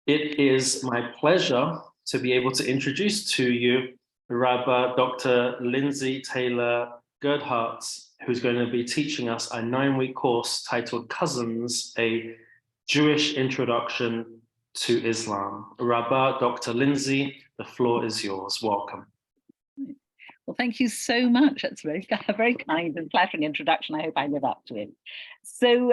It is my pleasure to be able to introduce to you Rabba Dr. Lindsey Taylor-Guthartz, who's going to be teaching us a 9-week course titled Cousins, a Jewish Introduction to Islam. Rabba Dr. Lindsey, the floor is yours. Welcome. Well, thank you so much. That's a very kind and flattering introduction. I hope I live up to it. So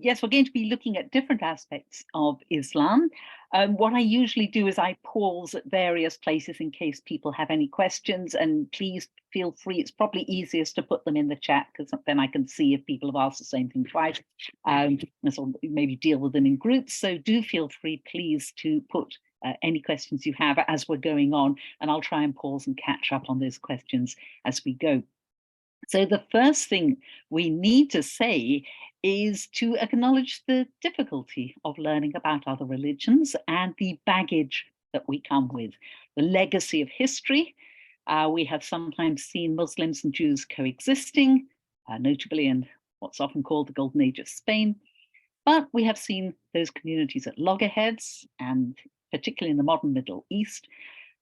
yes, we're going to be looking at different aspects of Islam. What I usually do is I pause at various places in case people have any questions, and please feel free. It's probably easiest to put them in the chat because then I can see if people have asked the same thing twice, and so maybe deal with them in groups. So do feel free, please, to put any questions you have as we're going on, and I'll try and pause and catch up on those questions as we go. So the first thing we need to say is to acknowledge the difficulty of learning about other religions and the baggage that we come with, the legacy of history. We have sometimes seen Muslims and Jews coexisting, notably in what's often called the Golden Age of Spain. But we have seen those communities at loggerheads, and particularly in the modern Middle East.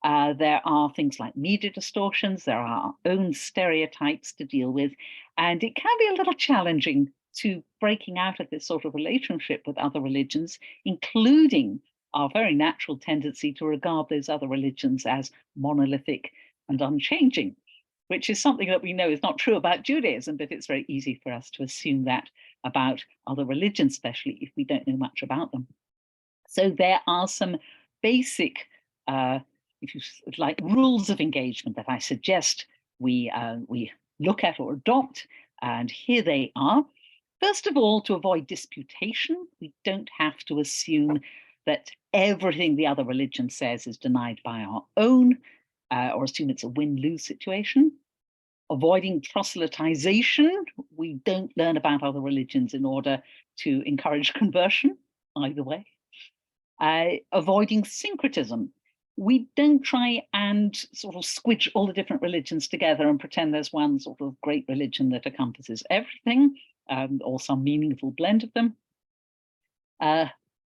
There are things like media distortions, there are our own stereotypes to deal with, and it can be a little challenging to breaking out of this sort of relationship with other religions, including our very natural tendency to regard those other religions as monolithic and unchanging, which is something that we know is not true about Judaism, but it's very easy for us to assume that about other religions, especially if we don't know much about them. So there are some basic, if you like, rules of engagement that I suggest we look at or adopt, and here they are. First of all, to avoid disputation, we don't have to assume that everything the other religion says is denied by our own, or assume it's a win-lose situation. Avoiding proselytization, we don't learn about other religions in order to encourage conversion, either way. Avoiding syncretism. We don't try and sort of squidge all the different religions together and pretend there's one sort of great religion that encompasses everything, or some meaningful blend of them.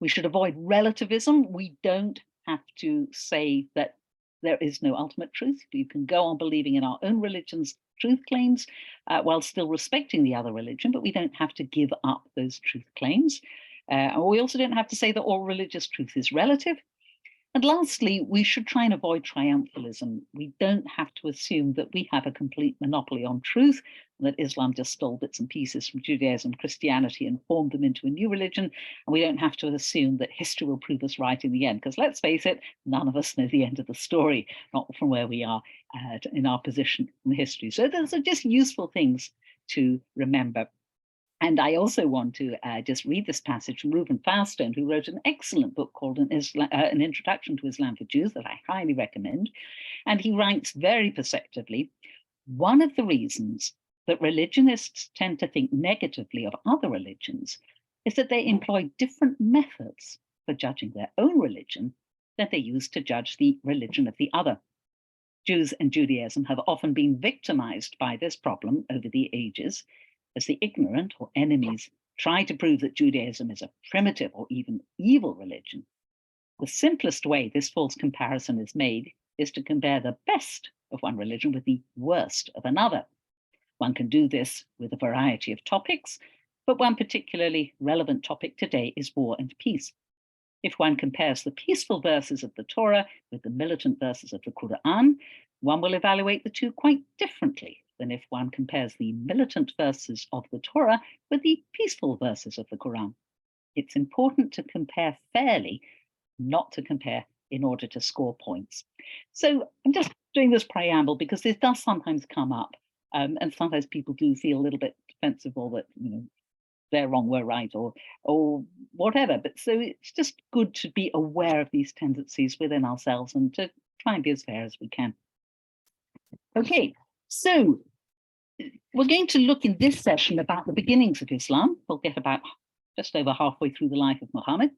We should avoid relativism. We don't have to say that there is no ultimate truth. You can go on believing in our own religion's truth claims while still respecting the other religion, but we don't have to give up those truth claims. We also don't have to say that all religious truth is relative. And lastly, we should try and avoid triumphalism. We don't have to assume that we have a complete monopoly on truth, and that Islam just stole bits and pieces from Judaism, Christianity, and formed them into a new religion. And we don't have to assume that history will prove us right in the end, because let's face it, none of us know the end of the story, not from where we are in our position in history. So those are just useful things to remember. And I also want to just read this passage from Reuben Firestone, who wrote an excellent book called An Introduction to Islam for Jews that I highly recommend. And he writes very perceptively, one of the reasons that religionists tend to think negatively of other religions is that they employ different methods for judging their own religion than they use to judge the religion of the other. Jews and Judaism have often been victimized by this problem over the ages, as the ignorant or enemies try to prove that Judaism is a primitive or even evil religion. The simplest way this false comparison is made is to compare the best of one religion with the worst of another. One can do this with a variety of topics, but one particularly relevant topic today is war and peace. If one compares the peaceful verses of the Torah with the militant verses of the Qur'an, one will evaluate the two quite differently than if one compares the militant verses of the Torah with the peaceful verses of the Quran. It's important to compare fairly, not to compare in order to score points. So I'm just doing this preamble because this does sometimes come up, and sometimes people do feel a little bit defensive, or that they're wrong, we're right, or whatever. But so it's just good to be aware of these tendencies within ourselves and to try and be as fair as we can. Okay, so we're going to look in this session about the beginnings of Islam. We'll get about just over halfway through the life of Muhammad.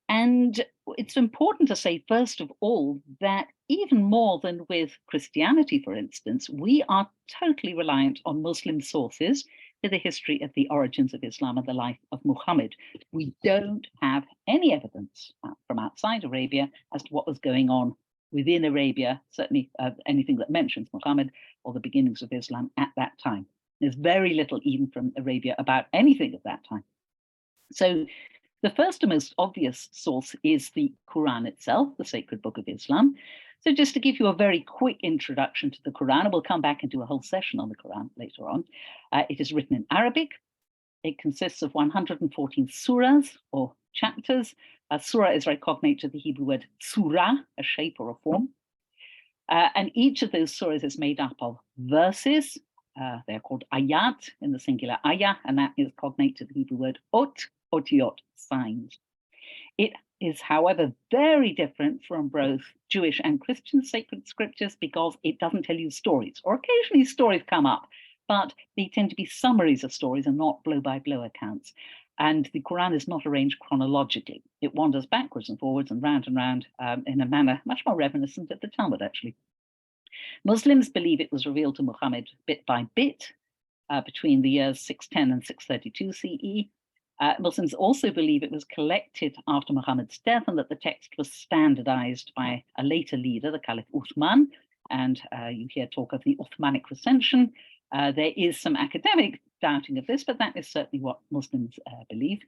And it's important to say, first of all, that even more than with Christianity, for instance, we are totally reliant on Muslim sources for the history of the origins of Islam and the life of Muhammad. We don't have any evidence from outside Arabia as to what was going on within Arabia, certainly anything that mentions Muhammad or the beginnings of Islam at that time. There's very little even from Arabia about anything at that time. So the first and most obvious source is the Qur'an itself, the sacred book of Islam. So just to give you a very quick introduction to the Qur'an, and we'll come back and do a whole session on the Qur'an later on. It is written in Arabic. It consists of 114 surahs or chapters. A surah is very cognate to the Hebrew word surah, a shape or a form. And each of those surahs is made up of verses. They're called ayat in the singular ayah, and that is cognate to the Hebrew word ot, otiot, signs. It is, however, very different from both Jewish and Christian sacred scriptures because it doesn't tell you stories, or occasionally stories come up, but they tend to be summaries of stories and not blow-by-blow accounts. And the Quran is not arranged chronologically. It wanders backwards and forwards and round in a manner much more reminiscent of the Talmud, actually. Muslims believe it was revealed to Muhammad bit by bit between the years 610 and 632 CE. Muslims also believe it was collected after Muhammad's death and that the text was standardized by a later leader, the Caliph Uthman, and you hear talk of the Uthmanic recension. There is some academic doubting of this, but that is certainly what Muslims believe.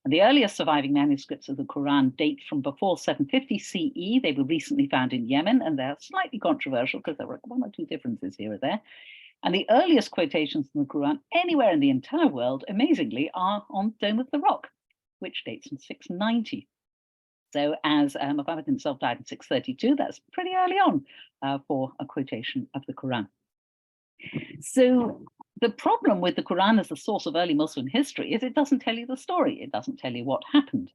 And the earliest surviving manuscripts of the Quran date from before 750 CE. They were recently found in Yemen, and they're slightly controversial because there were one or two differences here or there. And the earliest quotations from the Quran anywhere in the entire world, amazingly, are on Dome of the Rock, which dates from 690. So as Muhammad himself died in 632, that's pretty early on for a quotation of the Quran. So the problem with the Quran as a source of early Muslim history is it doesn't tell you the story. It doesn't tell you what happened.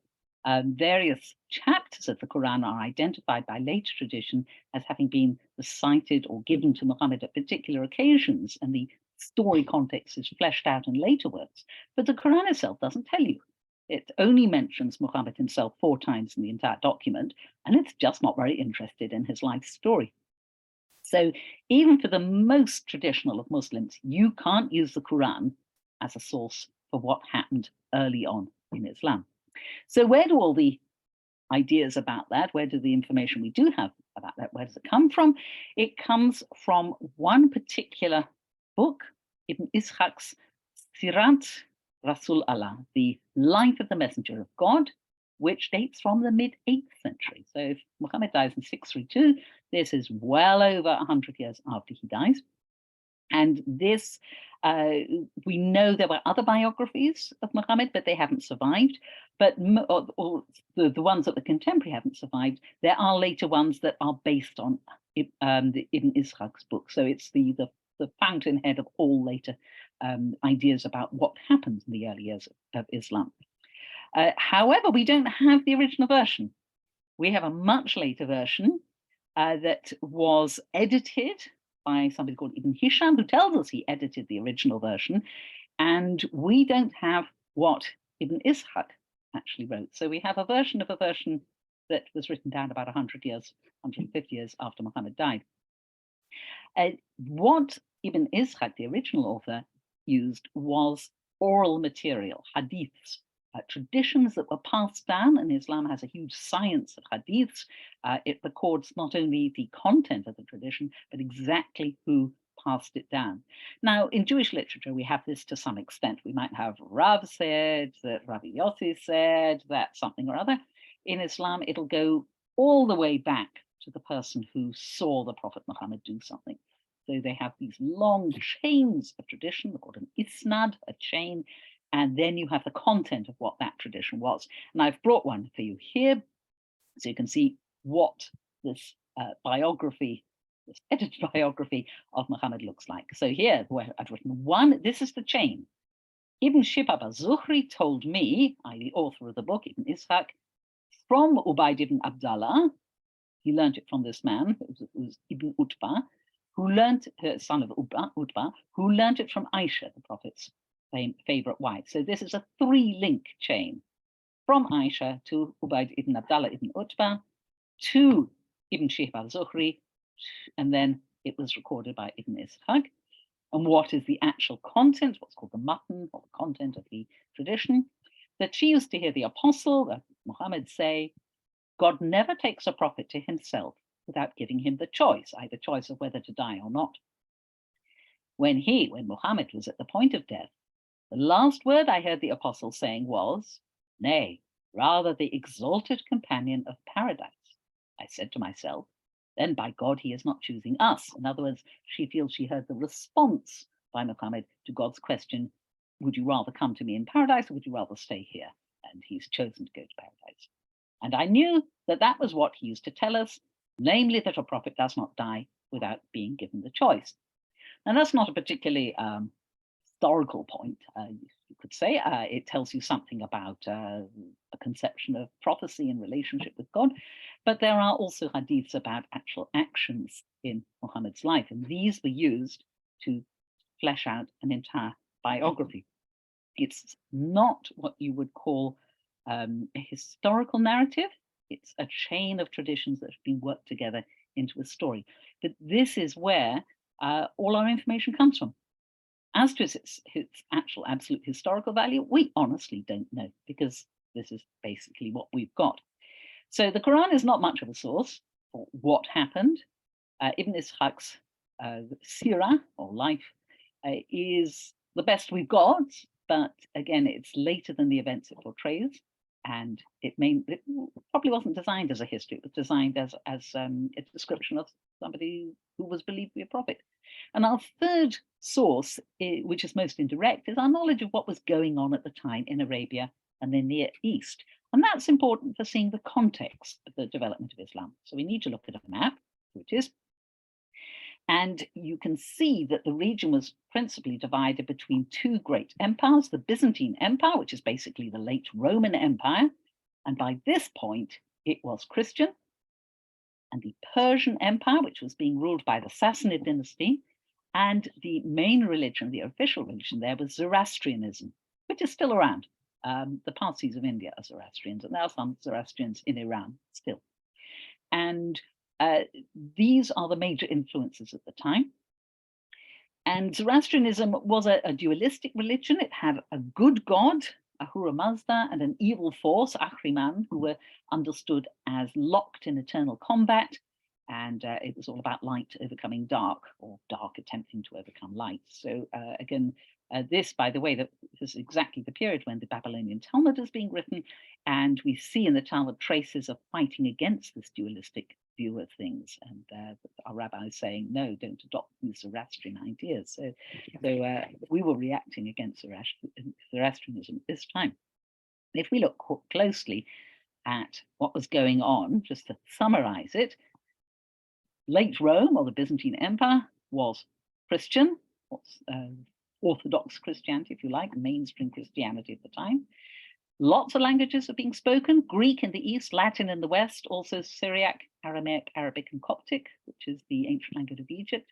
Various chapters of the Quran are identified by later tradition as having been recited or given to Muhammad at particular occasions, and the story context is fleshed out in later works. But the Quran itself doesn't tell you. It only mentions Muhammad himself 4 times in the entire document, and it's just not very interested in his life story. So even for the most traditional of Muslims, you can't use the Quran as a source for what happened early on in Islam. So where do all the ideas about that, where do the information we do have about that, where does it come from? It comes from one particular book, Ibn Ishaq's Sirat Rasul Allah, the life of the Messenger of God, which dates from the mid-8th century. So if Muhammad dies in 632, this is well over 100 years after he dies. And this, we know there were other biographies of Muhammad, but they haven't survived. But or the ones that were contemporary haven't survived. There are later ones that are based on the Ibn Ishaq's book. So it's the fountainhead of all later ideas about what happened in the early years of Islam. However, we don't have the original version. We have a much later version that was edited by somebody called Ibn Hisham, who tells us he edited the original version, and we don't have what Ibn Ishaq actually wrote. So we have a version of a version that was written down about 100 years, 150 years after Muhammad died. What Ibn Ishaq, the original author, used was oral material, hadiths, traditions that were passed down, and Islam has a huge science of hadiths. It records not only the content of the tradition, but exactly who passed it down. Now, in Jewish literature, we have this to some extent. We might have Rav said, that Rabbi Yossi said, that something or other. In Islam, it'll go all the way back to the person who saw the Prophet Muhammad do something. So they have these long chains of tradition, called an isnad, a chain, and then you have the content of what that tradition was. And I've brought one for you here, so you can see what this biography, this edited biography of Muhammad looks like. So here, where I've written one, this is the chain. Ibn Shihab al-Zuhri told me, the author of the book, Ibn Ishaq, from Ubayd ibn Abdallah, he learned it from this man, it was Ibn Utbah, who learned, son of Utbah, who learned it from Aisha, the Prophet's favorite wife. So this is a 3-link chain from Aisha to Ubayd ibn Abdallah ibn Utbah to Ibn Shihab al-Zuhri, and then it was recorded by Ibn Ishaq. And what is the actual content, what's called the matan, or the content of the tradition? That she used to hear the apostle, Muhammad, say, God never takes a prophet to himself without giving him the choice, either choice of whether to die or not. When Muhammad was at the point of death, the last word I heard the apostle saying was, "Nay, rather the exalted companion of paradise." I said to myself, then by God, he is not choosing us. In other words, she feels she heard the response by Muhammad to God's question, would you rather come to me in paradise or would you rather stay here? And he's chosen to go to paradise. And I knew that that was what he used to tell us, namely that a prophet does not die without being given the choice. And that's not a particularly historical point, you could say. It tells you something about a conception of prophecy in relationship with God. But there are also hadiths about actual actions in Muhammad's life, and these were used to flesh out an entire biography. It's not what you would call a historical narrative. It's a chain of traditions that have been worked together into a story. But this is where all our information comes from. As to its actual absolute historical value, we honestly don't know, because this is basically what we've got. So the Quran is not much of a source for what happened. Ibn Ishaq's Sirah, or life, is the best we've got, but again, it's later than the events it portrays, and it probably wasn't designed as a history. It was designed as a description of somebody who was believed to be a prophet. And our third source, which is most indirect, is our knowledge of what was going on at the time in Arabia and the Near East. And that's important for seeing the context of the development of Islam. So we need to look at a map, which is, and you can see that the region was principally divided between two great empires, the Byzantine Empire, which is basically the late Roman Empire, and by this point it was Christian, and the Persian Empire, which was being ruled by the Sassanid dynasty, and the main religion, the official religion there, was Zoroastrianism, which is still around. The Parsis of India are Zoroastrians, and there are some Zoroastrians in Iran still. And these are the major influences at the time. And Zoroastrianism was a dualistic religion. It had a good god, Ahura Mazda, and an evil force, Ahriman, who were understood as locked in eternal combat. And it was all about light overcoming dark, or dark attempting to overcome light. So again, this, by the way, this is exactly the period when the Babylonian Talmud is being written. And we see in the Talmud traces of fighting against this dualistic view of things. And our rabbi is saying, no, don't adopt these Zoroastrian ideas. So we were reacting against Zoroastrianism at this time. If we look closely at what was going on, just to summarize it, late Rome, or the Byzantine Empire, was Christian, Orthodox Christianity, if you like, mainstream Christianity at the time. Lots of languages are being spoken: Greek in the east, Latin in the west, also Syriac, Aramaic, Arabic, and Coptic, which is the ancient language of Egypt.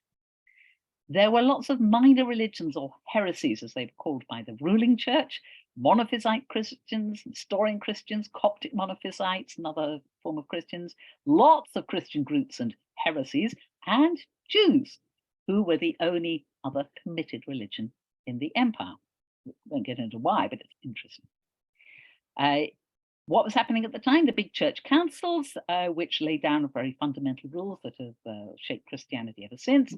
There were lots of minor religions, or heresies, as they were called by the ruling church: Monophysite Christians, Nestorian Christians, Coptic Monophysites, another form of Christians, lots of Christian groups and heresies, and Jews, who were the only other permitted religion in the empire. We won't get into why, but it's interesting. What was happening at the time? The big church councils, which laid down very fundamental rules that have shaped Christianity ever since.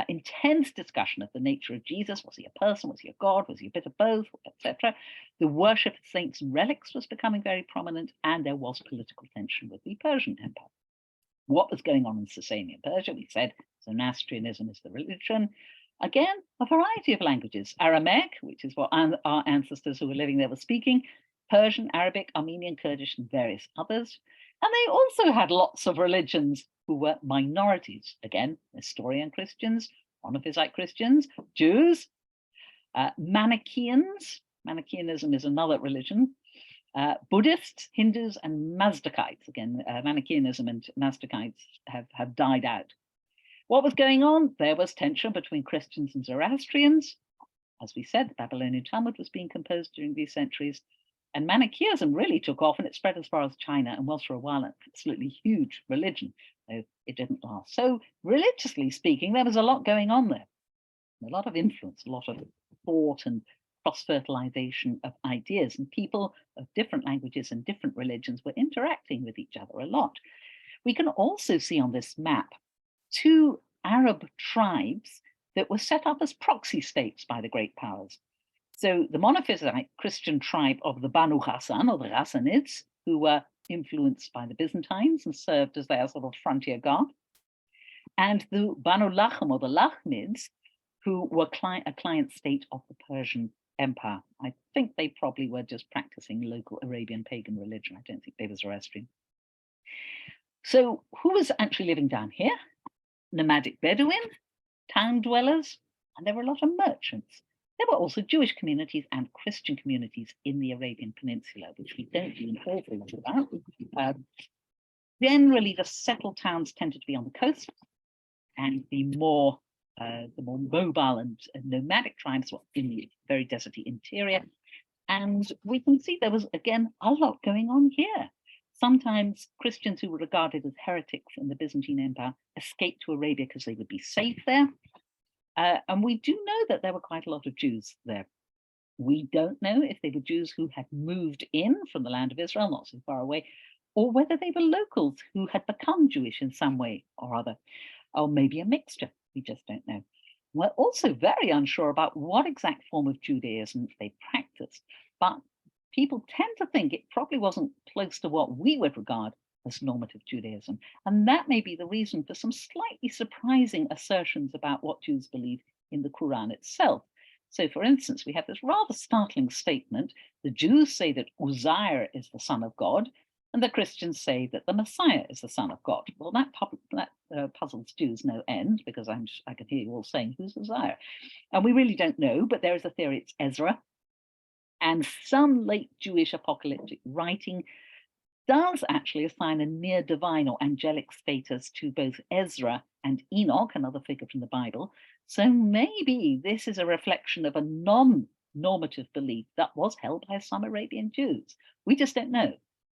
Intense discussion of the nature of Jesus. Was he a person? Was he a god? Was he a bit of both? Etc. The worship of saints and relics was becoming very prominent, and there was political tension with the Persian Empire. What was going on in Sasanian Persia? We said Zoroastrianism is the religion. Again, a variety of languages: Aramaic, which is what our ancestors who were living there were speaking, Persian, Arabic, Armenian, Kurdish, and various others. And they also had lots of religions who were minorities. Again, Nestorian Christians, Monophysite Christians, Jews, Manichaeans. Manichaeanism is another religion. Buddhists, Hindus, and Mazdakites. Again, Manichaeanism and Mazdakites have died out. What was going on? There was tension between Christians and Zoroastrians. As we said, the Babylonian Talmud was being composed during these centuries. And Manichaeism really took off, and it spread as far as China, and was for a while an absolutely huge religion, though it didn't last. So religiously speaking, there was a lot going on there. A lot of influence, a lot of thought and cross-fertilization of ideas, and people of different languages and different religions were interacting with each other a lot. We can also see on this map 2 Arab tribes that were set up as proxy states by the great powers. So the monophysite Christian tribe of the Banu Ghassan, or the Ghassanids, who were influenced by the Byzantines and served as their sort of frontier guard, and the Banu Lachem, or the Lachmids, who were a client state of the Persian Empire. I think they probably were just practicing local Arabian pagan religion. I don't think they were Zoroastrian. So who was actually living down here? Nomadic Bedouin, town dwellers, and there were a lot of merchants. There were also Jewish communities and Christian communities in the Arabian Peninsula, which we don't do an awful lot about. Generally, the settled towns tended to be on the coast, and the more mobile and nomadic tribes were in the very deserty interior. And we can see there was, again, a lot going on here. Sometimes Christians who were regarded as heretics in the Byzantine Empire escaped to Arabia because they would be safe there. And we do know that there were quite a lot of Jews there. We don't know if they were Jews who had moved in from the land of Israel, not so far away, or whether they were locals who had become Jewish in some way or other, or maybe a mixture. We just don't know. We're also very unsure about what exact form of Judaism they practiced, but people tend to think it probably wasn't close to what we would regard as normative Judaism. And that may be the reason for some slightly surprising assertions about what Jews believe in the Qur'an itself. So, for instance, we have this rather startling statement. The Jews say that Uzair is the son of God, and the Christians say that the Messiah is the son of God. Well, that puzzles Jews no end, because I can hear you all saying, who's Uzair? And we really don't know, but there is a theory it's Ezra. And some late Jewish apocalyptic writing does actually assign a near divine or angelic status to both Ezra and Enoch, another figure from the Bible. So maybe this is a reflection of a non-normative belief that was held by some Arabian Jews. We just don't know.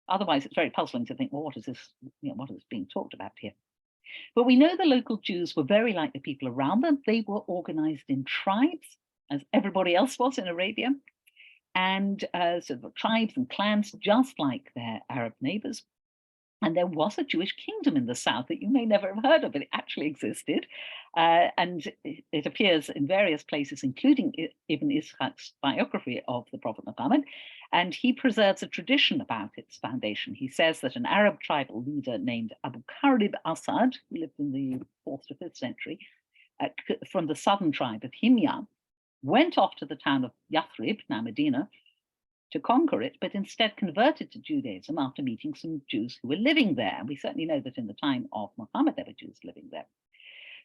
Otherwise, it's very puzzling to think, well, what is this, what is being talked about here? But we know the local Jews were very like the people around them. They were organized in tribes, as everybody else was in Arabia. And so the tribes and clans, just like their Arab neighbors. And there was a Jewish kingdom in the south that you may never have heard of, but it actually existed. And it appears in various places, including Ibn Ishaq's biography of the Prophet Muhammad. And he preserves a tradition about its foundation. He says that an Arab tribal leader named Abu Karib Asad, who lived in the 4th to 5th century, from the southern tribe of Himyar, went off to the town of Yathrib, now Medina, to conquer it, but instead converted to Judaism after meeting some Jews who were living there. And we certainly know that in the time of Muhammad, there were Jews living there.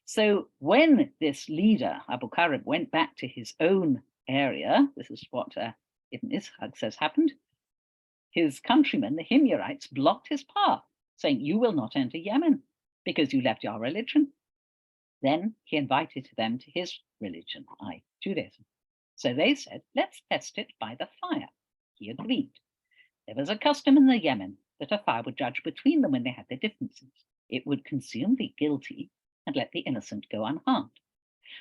So when this leader, Abu Karib, went back to his own area, this is what Ibn Ishaq says happened, his countrymen, the Himyarites, blocked his path, saying, "You will not enter Yemen because you left your religion." Then he invited them to his religion, Judaism. So they said, "Let's test it by the fire." He agreed. There was a custom in the Yemen that a fire would judge between them when they had their differences. It would consume the guilty and let the innocent go unharmed.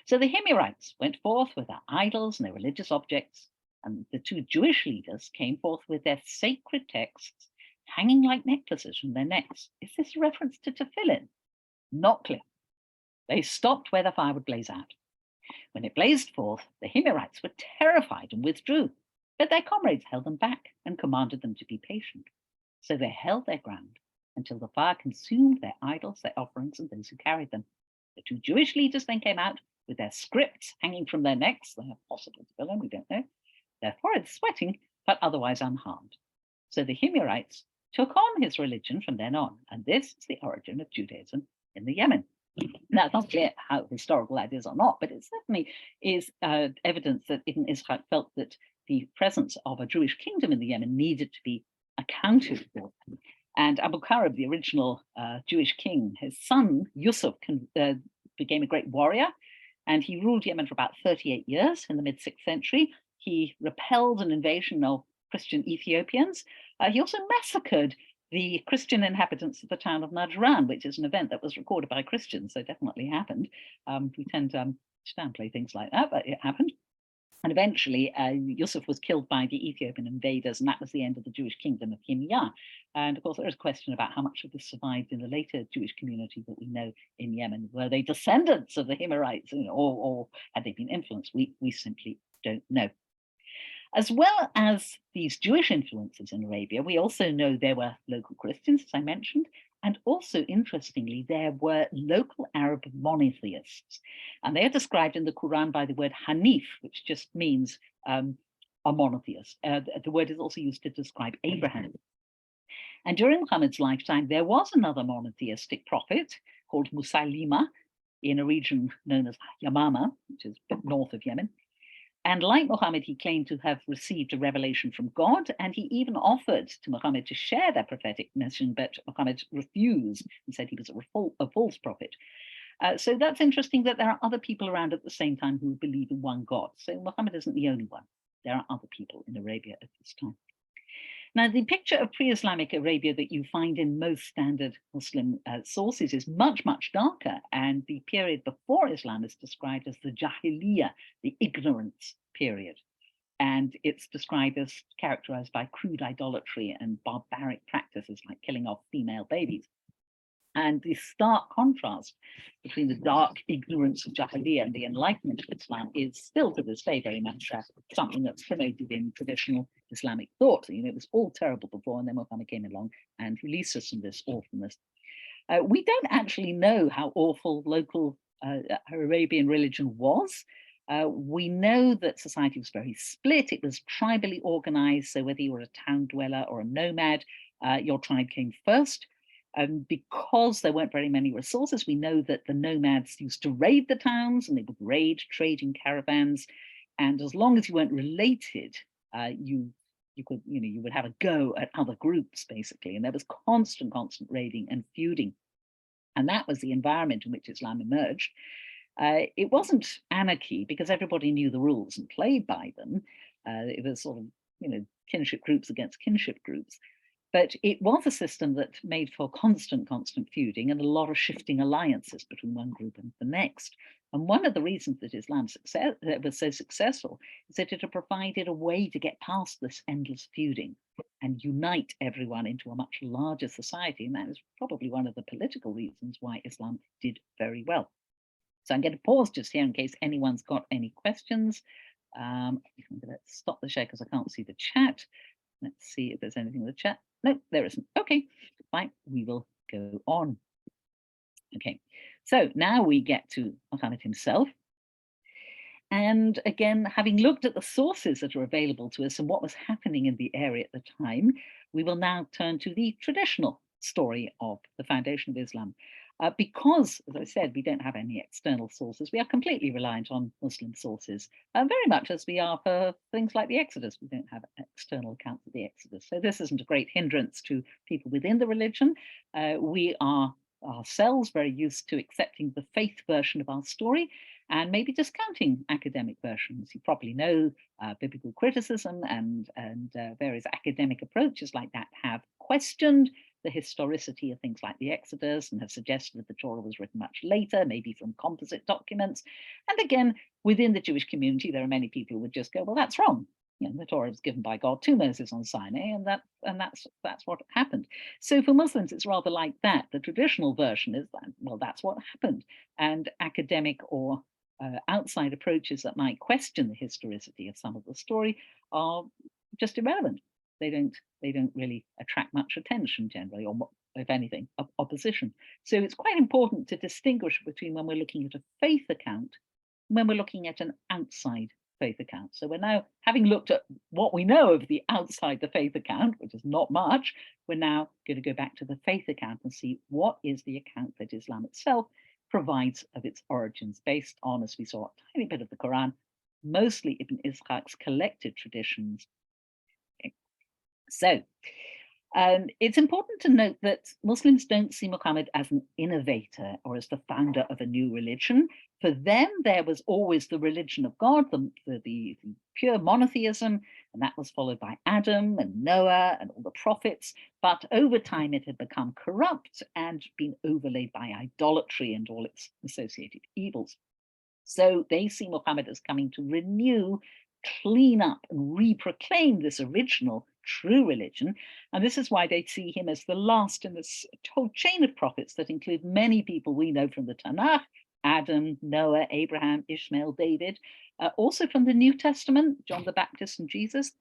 So the Himyarites went forth with their idols and their religious objects, and the 2 Jewish leaders came forth with their sacred texts hanging like necklaces from their necks. Is this a reference to tefillin? Not clear. They stopped where the fire would blaze out. When it blazed forth, the Himyarites were terrified and withdrew, but their comrades held them back and commanded them to be patient. So they held their ground until the fire consumed their idols, their offerings, and those who carried them. The 2 Jewish leaders then came out with their scripts hanging from their necks. They are possible to fill in, we don't know. Their foreheads sweating, but otherwise unharmed. So the Himyarites took on his religion from then on, and this is the origin of Judaism in the Yemen. Now, it's not clear how historical that is or not, but it certainly is evidence that Ibn Ishaq felt that the presence of a Jewish kingdom in the Yemen needed to be accounted for. And Abu Karib, the original Jewish king, his son Yusuf became a great warrior, and he ruled Yemen for about 38 years in the mid-6th century. He repelled an invasion of Christian Ethiopians. He also massacred the Christian inhabitants of the town of Najran, which is an event that was recorded by Christians, so definitely happened. We tend to downplay things like that, but it happened. And eventually, Yusuf was killed by the Ethiopian invaders, and that was the end of the Jewish kingdom of Himyar. And of course, there is a question about how much of this survived in the later Jewish community that we know in Yemen. Were they descendants of the Himyarites, or had they been influenced? We simply don't know. As well as these Jewish influences in Arabia, we also know there were local Christians, as I mentioned, and also, interestingly, there were local Arab monotheists. And they are described in the Qur'an by the word Hanif, which just means a monotheist. The word is also used to describe Abraham. And during Muhammad's lifetime, there was another monotheistic prophet called Musaylima in a region known as Yamama, which is a bit north of Yemen. And like Muhammad, he claimed to have received a revelation from God, and he even offered to Muhammad to share that prophetic mission, but Muhammad refused and said he was a false prophet. So that's interesting that there are other people around at the same time who believe in one God. So Muhammad isn't the only one. There are other people in Arabia at this time. Now, the picture of pre-Islamic Arabia that you find in most standard Muslim sources is much, much darker. And the period before Islam is described as the Jahiliyyah, the ignorance period. And it's described as characterized by crude idolatry and barbaric practices like killing off female babies. And the stark contrast between the dark ignorance of Jahiliyyah and the enlightenment of Islam is still to this day very much something that's promoted in traditional Islamic thought. You know, it was all terrible before, and then Muhammad came along and released us from this awfulness. We don't actually know how awful local Arabian religion was. We know that society was very split. It was tribally organized. So whether you were a town dweller or a nomad, your tribe came first. Because there weren't very many resources, we know that the nomads used to raid the towns, and they would raid trading caravans. And as long as you weren't related, you would have a go at other groups, basically. And there was constant raiding and feuding. And that was the environment in which Islam emerged. It wasn't anarchy because everybody knew the rules and played by them. It was sort of, kinship groups against kinship groups. But it was a system that made for constant feuding and a lot of shifting alliances between one group and the next. And one of the reasons that Islam was so successful is that it had provided a way to get past this endless feuding and unite everyone into a much larger society. And that is probably one of the political reasons why Islam did very well. So I'm going to pause just here in case anyone's got any questions. I'm going to stop the share because I can't see the chat. Let's see if there's anything in the chat. No, there isn't. Okay, fine, we will go on. Okay, so now we get to Muhammad himself. And again, having looked at the sources that are available to us and what was happening in the area at the time, we will now turn to the traditional story of the foundation of Islam. Because, as I said, we don't have any external sources, we are completely reliant on Muslim sources, very much as we are for things like the Exodus. We don't have external accounts of the Exodus. So this isn't a great hindrance to people within the religion. We are ourselves very used to accepting the faith version of our story and maybe discounting academic versions. You probably know biblical criticism and various academic approaches like that have questioned the historicity of things like the Exodus and have suggested that the Torah was written much later, maybe from composite documents. And again, within the Jewish community, there are many people who would just go, well, that's wrong. The Torah was given by God to Moses on Sinai, and that's what happened. So for Muslims, it's rather like that. The traditional version is that, well, that's what happened. And academic or outside approaches that might question the historicity of some of the story are just irrelevant. They don't really attract much attention generally, or if anything, opposition. So it's quite important to distinguish between when we're looking at a faith account and when we're looking at an outside faith account. So we're now, having looked at what we know of the outside the faith account, which is not much, we're now going to go back to the faith account and see what is the account that Islam itself provides of its origins, based on, as we saw, a tiny bit of the Quran, mostly Ibn Ishaq's collected traditions. Okay. So it's important to note that Muslims don't see Muhammad as an innovator or as the founder of a new religion. For them, there was always the religion of God, the pure monotheism, and that was followed by Adam and Noah and all the prophets. But over time, it had become corrupt and been overlaid by idolatry and all its associated evils. So they see Muhammad as coming to renew clean up and re-proclaim this original true religion. And this is why they see him as the last in this whole chain of prophets that include many people we know from the Tanakh: Adam, Noah, Abraham, Ishmael, David, also from the New Testament, John the Baptist and Jesus,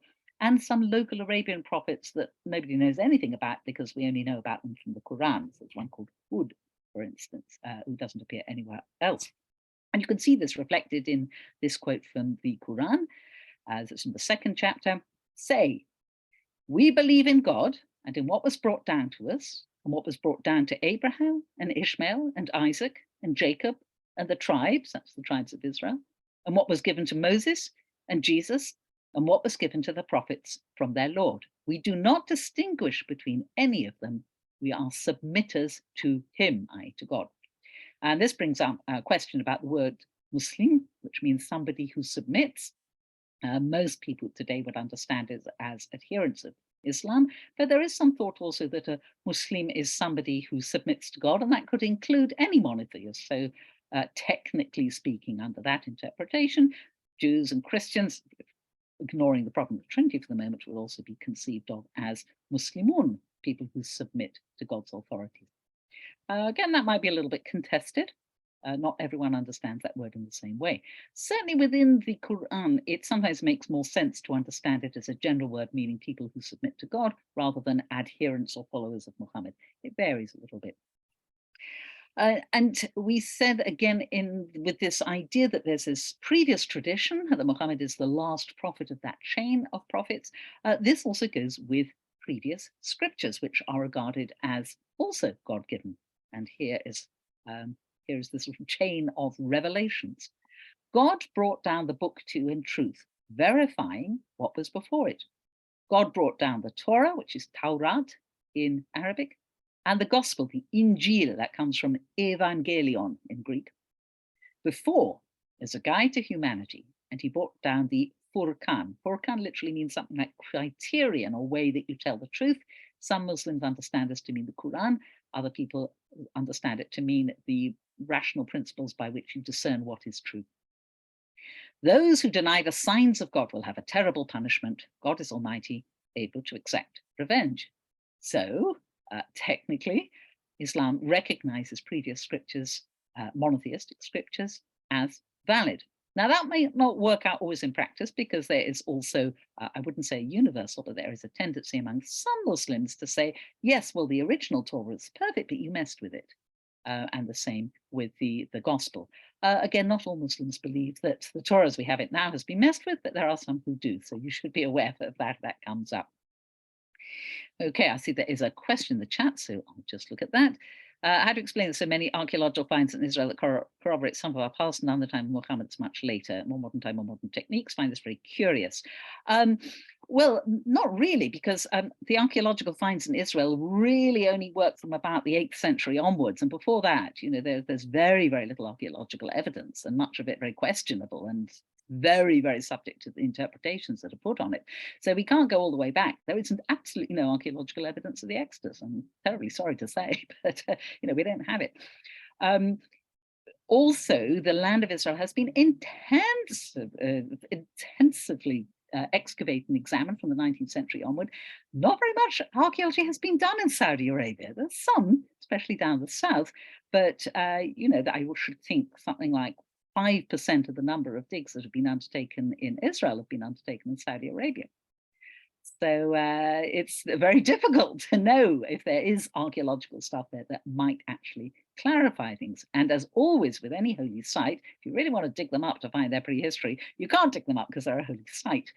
and some local Arabian prophets that nobody knows anything about because we only know about them from the Qur'an. So there's one called Hud, for instance, who doesn't appear anywhere else. And you can see this reflected in this quote from the Qur'an, as it's in the 2nd chapter. Say, we believe in God and in what was brought down to us, and what was brought down to Abraham and Ishmael and Isaac and Jacob and the tribes, that's the tribes of Israel, and what was given to Moses and Jesus, and what was given to the prophets from their Lord. We do not distinguish between any of them. We are submitters to him, i.e. to God. And this brings up a question about the word Muslim, which means somebody who submits. Most people today would understand it as adherents of Islam, but there is some thought also that a Muslim is somebody who submits to God, and that could include any monotheist. So technically speaking, under that interpretation, Jews and Christians, ignoring the problem of Trinity for the moment, will also be conceived of as Muslimun, people who submit to God's authorities. Again, that might be a little bit contested. Not everyone understands that word in the same way. Certainly within the Quran, it sometimes makes more sense to understand it as a general word meaning people who submit to God rather than adherents or followers of Muhammad. It varies a little bit. And we said again with this idea that there's this previous tradition that Muhammad is the last prophet of that chain of prophets. This also goes with previous scriptures, which are regarded as also God-given. And here is the sort of chain of revelations. God brought down the book to you in truth, verifying what was before it. God brought down the Torah, which is Taurat in Arabic, and the gospel, the Injil, that comes from Evangelion in Greek, before as a guide to humanity. And he brought down the Furqan. Furqan literally means something like criterion or way that you tell the truth. Some Muslims understand this to mean the Quran. Other people understand it to mean the rational principles by which you discern what is true. Those who deny the signs of God will have a terrible punishment. God is almighty, able to exact revenge. So, technically, Islam recognizes previous scriptures, monotheistic scriptures, as valid. Now, that may not work out always in practice because there is also, I wouldn't say universal, but there is a tendency among some Muslims to say, yes, well, the original Torah is perfect, but you messed with it. And the same with the gospel. Again, not all Muslims believe that the Torah as we have it now has been messed with, but there are some who do. So you should be aware of that if that comes up. Okay, I see there is a question in the chat, so I'll just look at that. How to explain that so many archaeological finds in Israel that corroborate some of our past and other time of Muhammad's much later, more modern time, more modern techniques? Find this very curious. Well, not really, because the archaeological finds in Israel really only work from about the 8th century onwards. And before that, you know, there's very, very little archaeological evidence, and much of it very questionable and very, very subject to the interpretations that are put on it. So we can't go all the way back. There isn't absolutely no archaeological evidence of the Exodus. I'm terribly sorry to say, but you know, we don't have it. Also, the land of Israel has been intensively excavated and examined from the 19th century onward. Not very much archaeology has been done in Saudi Arabia. There's some, especially down the south, but you know, I should think something like 5% of the number of digs that have been undertaken in Israel have been undertaken in Saudi Arabia. So it's very difficult to know if there is archaeological stuff there that might actually clarify things. And as always with any holy site, if you really want to dig them up to find their prehistory, you can't dig them up because they're a holy site.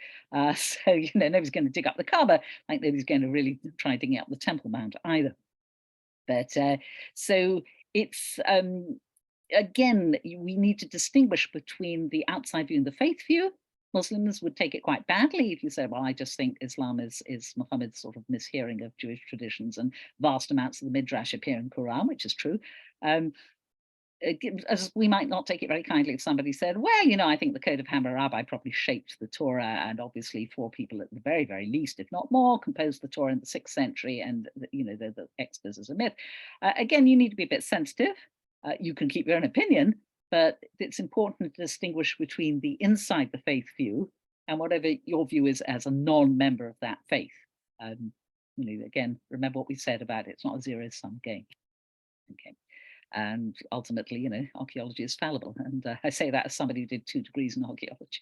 So, you know, nobody's going to dig up the Kaaba, like nobody's going to really try digging up the Temple Mount either. But so it's, again, we need to distinguish between the outside view and the faith view. Muslims would take it quite badly if you say, well, I just think Islam is Muhammad's sort of mishearing of Jewish traditions, and vast amounts of the Midrash appear in Qur'an, which is true. As we might not take it very kindly if somebody said, well, you know, I think the Code of Hammurabi probably shaped the Torah, and obviously 4 people at the very, very least, if not more, composed the Torah in the 6th century, and, you know, the Exodus is a myth. Again, you need to be a bit sensitive. You can keep your own opinion, but it's important to distinguish between the inside the faith view and whatever your view is as a non-member of that faith. Again, remember what we said about it. It's not a zero-sum game. Okay. And ultimately, archaeology is fallible. And I say that as somebody who did 2 degrees in archaeology.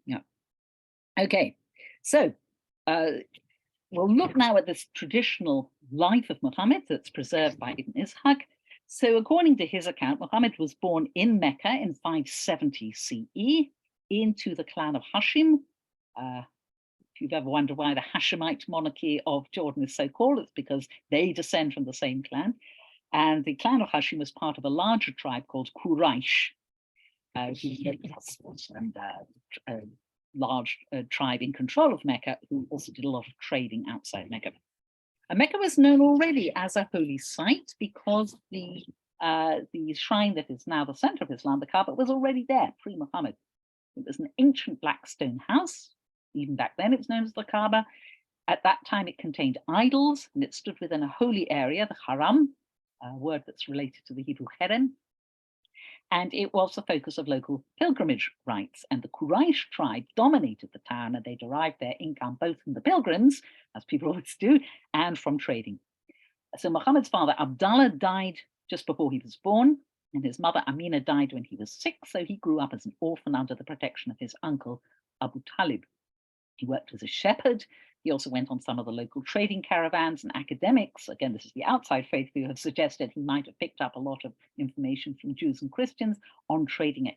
Yeah. Okay. So we'll look now at this traditional life of Muhammad that's preserved by Ibn Ishaq. So according to his account, Muhammad was born in Mecca in 570 CE into the clan of Hashim. If you've ever wondered why the Hashemite monarchy of Jordan is so called, it's because they descend from the same clan. And the clan of Hashim was part of a larger tribe called Quraysh, a large tribe in control of Mecca, who also did a lot of trading outside Mecca. And Mecca was known already as a holy site because the shrine that is now the center of Islam, the Kaaba, was already there pre-Muhammad. It was an ancient black stone house. Even back then, it was known as the Kaaba. At that time, it contained idols, and it stood within a holy area, the Haram, a word that's related to the Hebrew Herem. And it was the focus of local pilgrimage rites. And the Quraysh tribe dominated the town, and they derived their income both from the pilgrims, as people always do, and from trading. So Muhammad's father, Abdallah, died just before he was born, and his mother, Amina, died when he was 6. So he grew up as an orphan under the protection of his uncle, Abu Talib. He worked as a shepherd. He also went on some of the local trading caravans, and academics, again, this is the outside faith view, have suggested he might have picked up a lot of information from Jews and Christians on trading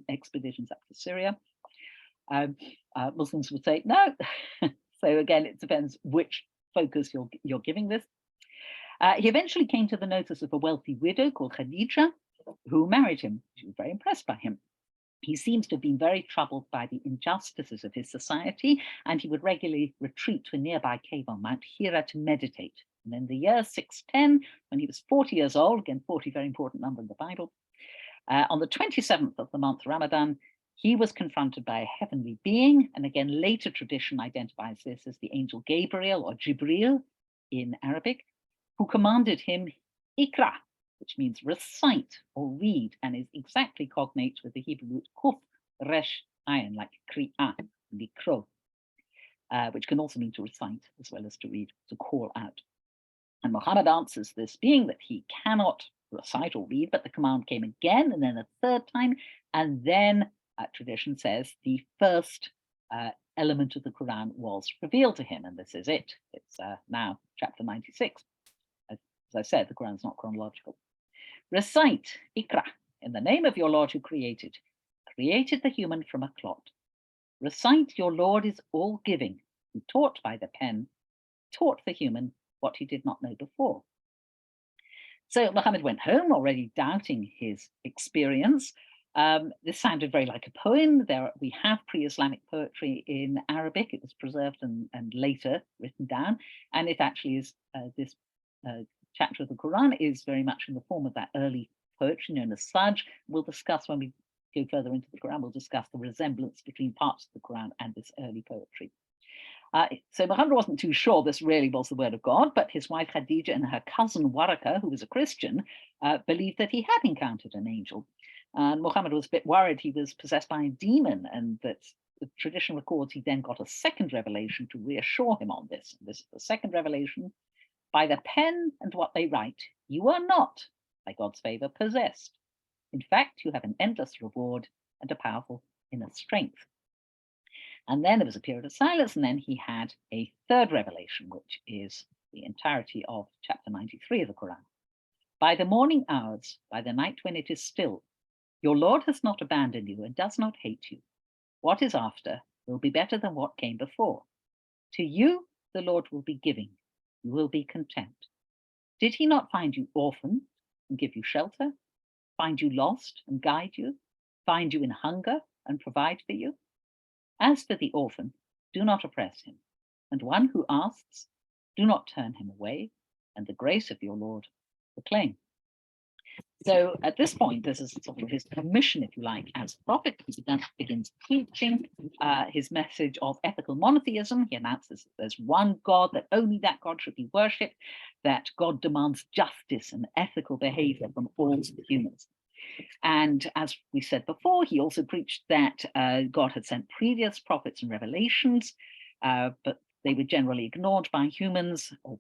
expeditions up to Syria. Muslims would say no. So again, it depends which focus you're giving this. He eventually came to the notice of a wealthy widow called Khadija, who married him. She was very impressed by him. He seems to have been very troubled by the injustices of his society, and he would regularly retreat to a nearby cave on Mount Hira to meditate. And in the year 610, when he was 40 years old, again, 40, very important number in the Bible, on the 27th of the month Ramadan, he was confronted by a heavenly being. And again, later tradition identifies this as the angel Gabriel, or Jibril in Arabic, who commanded him, Ikra, which means recite or read, and is exactly cognate with the Hebrew root kuf, resh, ayin, like kri'ah, likro, which can also mean to recite as well as to read, to call out. And Muhammad answers this being that he cannot recite or read, but the command came again, and then a third time, and then tradition says the first element of the Qur'an was revealed to him, and this is it. It's now chapter 96. As I said, the Qur'an is not chronological. Recite, Ikra, in the name of your Lord who created the human from a clot. Recite, your Lord is all-giving, who taught by the pen, taught the human what he did not know before. So Muhammad went home already doubting his experience. This sounded very like a poem. We have pre-Islamic poetry in Arabic. It was preserved and later written down. And it actually is this chapter of the Quran is very much in the form of that early poetry known as Sajj. We'll discuss when we go further into the Quran, we'll discuss the resemblance between parts of the Quran and this early poetry. So Muhammad wasn't too sure this really was the word of God, but his wife Khadija and her cousin Waraka, who was a Christian, believed that he had encountered an angel. And Muhammad was a bit worried he was possessed by a demon, and that the tradition records he then got a second revelation to reassure him on this. This is the second revelation. By the pen and what they write, you are not, by God's favor, possessed. In fact, you have an endless reward and a powerful inner strength. And then there was a period of silence, and then he had a third revelation, which is the entirety of chapter 93 of the Quran. By the morning hours, by the night when it is still, your Lord has not abandoned you and does not hate you. What is after will be better than what came before. To you, the Lord will be giving. You will be content. Did he not find you orphaned and give you shelter? Find you lost and guide you? Find you in hunger and provide for you? As for the orphan, do not oppress him. And one who asks, do not turn him away. And the grace of your Lord proclaim. So at this point, this is sort of his commission, if you like, as prophet. He begins teaching his message of ethical monotheism. He announces that there's one God, that only that God should be worshipped, that God demands justice and ethical behavior from all humans. And as we said before, he also preached that God had sent previous prophets and revelations, but they were generally ignored by humans, or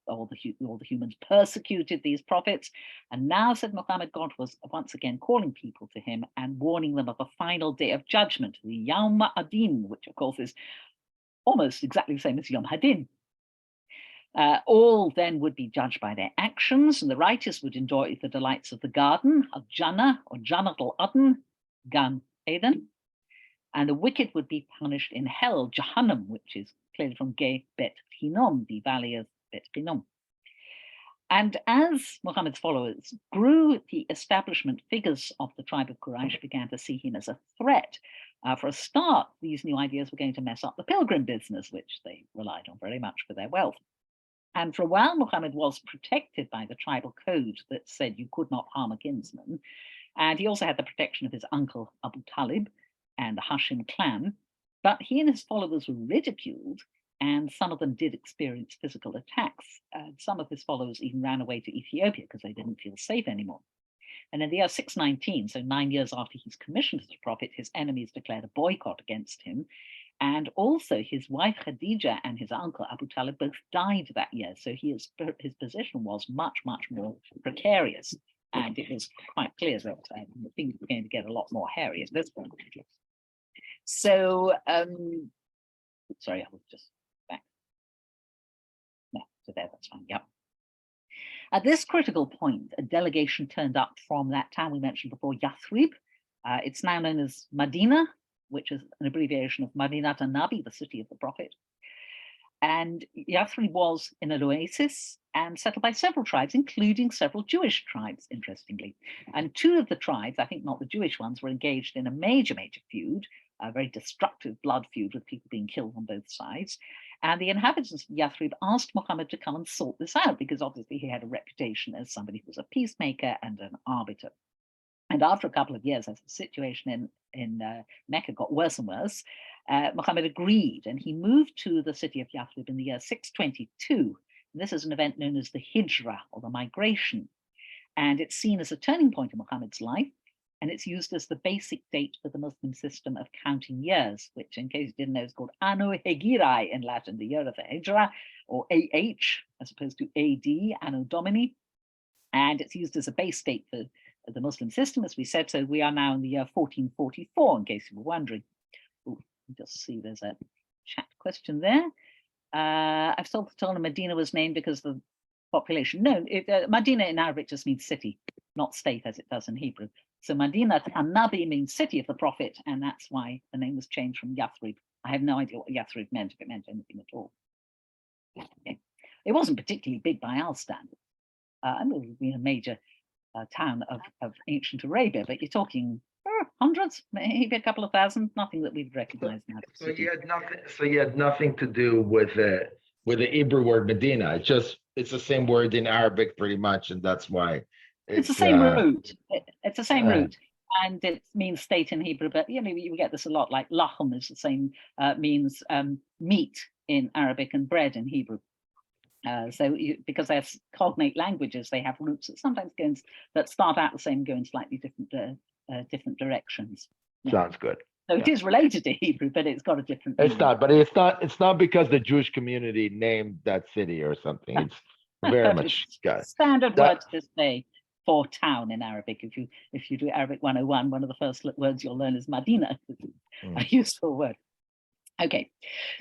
all the humans persecuted these prophets. And now, said Muhammad, God was once again calling people to him and warning them of a final day of judgment, the Yawm Adin, which of course is almost exactly the same as Yom Hadin. All then would be judged by their actions, and the righteous would enjoy the delights of the garden, al-Jannah or Jannat al-Adn, Gan Eden, and the wicked would be punished in hell, Jahannam, which is clearly from Ge Bet Hinnom, the valley of Bet Hinnom. And as Muhammad's followers grew, the establishment figures of the tribe of Quraysh began to see him as a threat. For a start, these new ideas were going to mess up the pilgrim business, which they relied on very much for their wealth. And for a while, Muhammad was protected by the tribal code that said you could not harm a kinsman. And he also had the protection of his uncle Abu Talib and the Hashim clan. But he and his followers were ridiculed, and some of them did experience physical attacks. Some of his followers even ran away to Ethiopia because they didn't feel safe anymore. And in the year 619, so 9 years after he's commissioned as a prophet, his enemies declared a boycott against him. And also his wife Khadija and his uncle Abu Talib both died that year. So his position was much, much more precarious. And it was quite clear that things were going to get a lot more hairy at this point. So, sorry, I was just back. No, so there, that's fine, yep. At this critical point, a delegation turned up from that town we mentioned before, Yathrib. It's now known as Medina, which is an abbreviation of Madinat an-Nabi, the city of the prophet. And Yathrib was in an oasis and settled by several tribes, including several Jewish tribes, interestingly. And two of the tribes, I think not the Jewish ones, were engaged in a major feud, a very destructive blood feud with people being killed on both sides. And the inhabitants of Yathrib asked Muhammad to come and sort this out, because obviously he had a reputation as somebody who was a peacemaker and an arbiter. And after a couple of years, as the situation in Mecca got worse and worse, Muhammad agreed, and he moved to the city of Yathrib in the year 622. And this is an event known as the Hijrah, or the migration. And it's seen as a turning point in Muhammad's life, and it's used as the basic date for the Muslim system of counting years, which, in case you didn't know, is called Anno Hegirai in Latin, the year of the Hijrah, or AH, as opposed to AD, Anno Domini. And it's used as a base date for the Muslim system, as we said. So we are now in the year 1444, in case you were wondering. Ooh, just see there's a chat question there. I've told Medina was named because of the population. No, Medina in Arabic just means city, not state as it does in Hebrew. So Madinat an-Nabi means city of the prophet, and that's why the name was changed from Yathrib. I have no idea what Yathrib meant, if it meant anything at all. Okay. It wasn't particularly big by our standards. I mean, it would be a major town of ancient Arabia, but you're talking hundreds, maybe a couple of thousand, nothing that we'd recognize now. So you had nothing to do with the Hebrew word Medina. It's the same word in Arabic pretty much, and that's why it's the same root. It's the same root, and it means state in Hebrew. But you get this a lot. Like lachem is the same, means meat in Arabic and bread in Hebrew. Because they're cognate languages, they have roots that sometimes that start out the same, go in slightly different directions. Sounds good. So it is related to Hebrew, but it's got a different. It's not, but it's not because the Jewish community named that city or something. It's very much standard word to say for town in Arabic. If you do Arabic 101, one of the first words you'll learn is Madina, a useful word. Okay,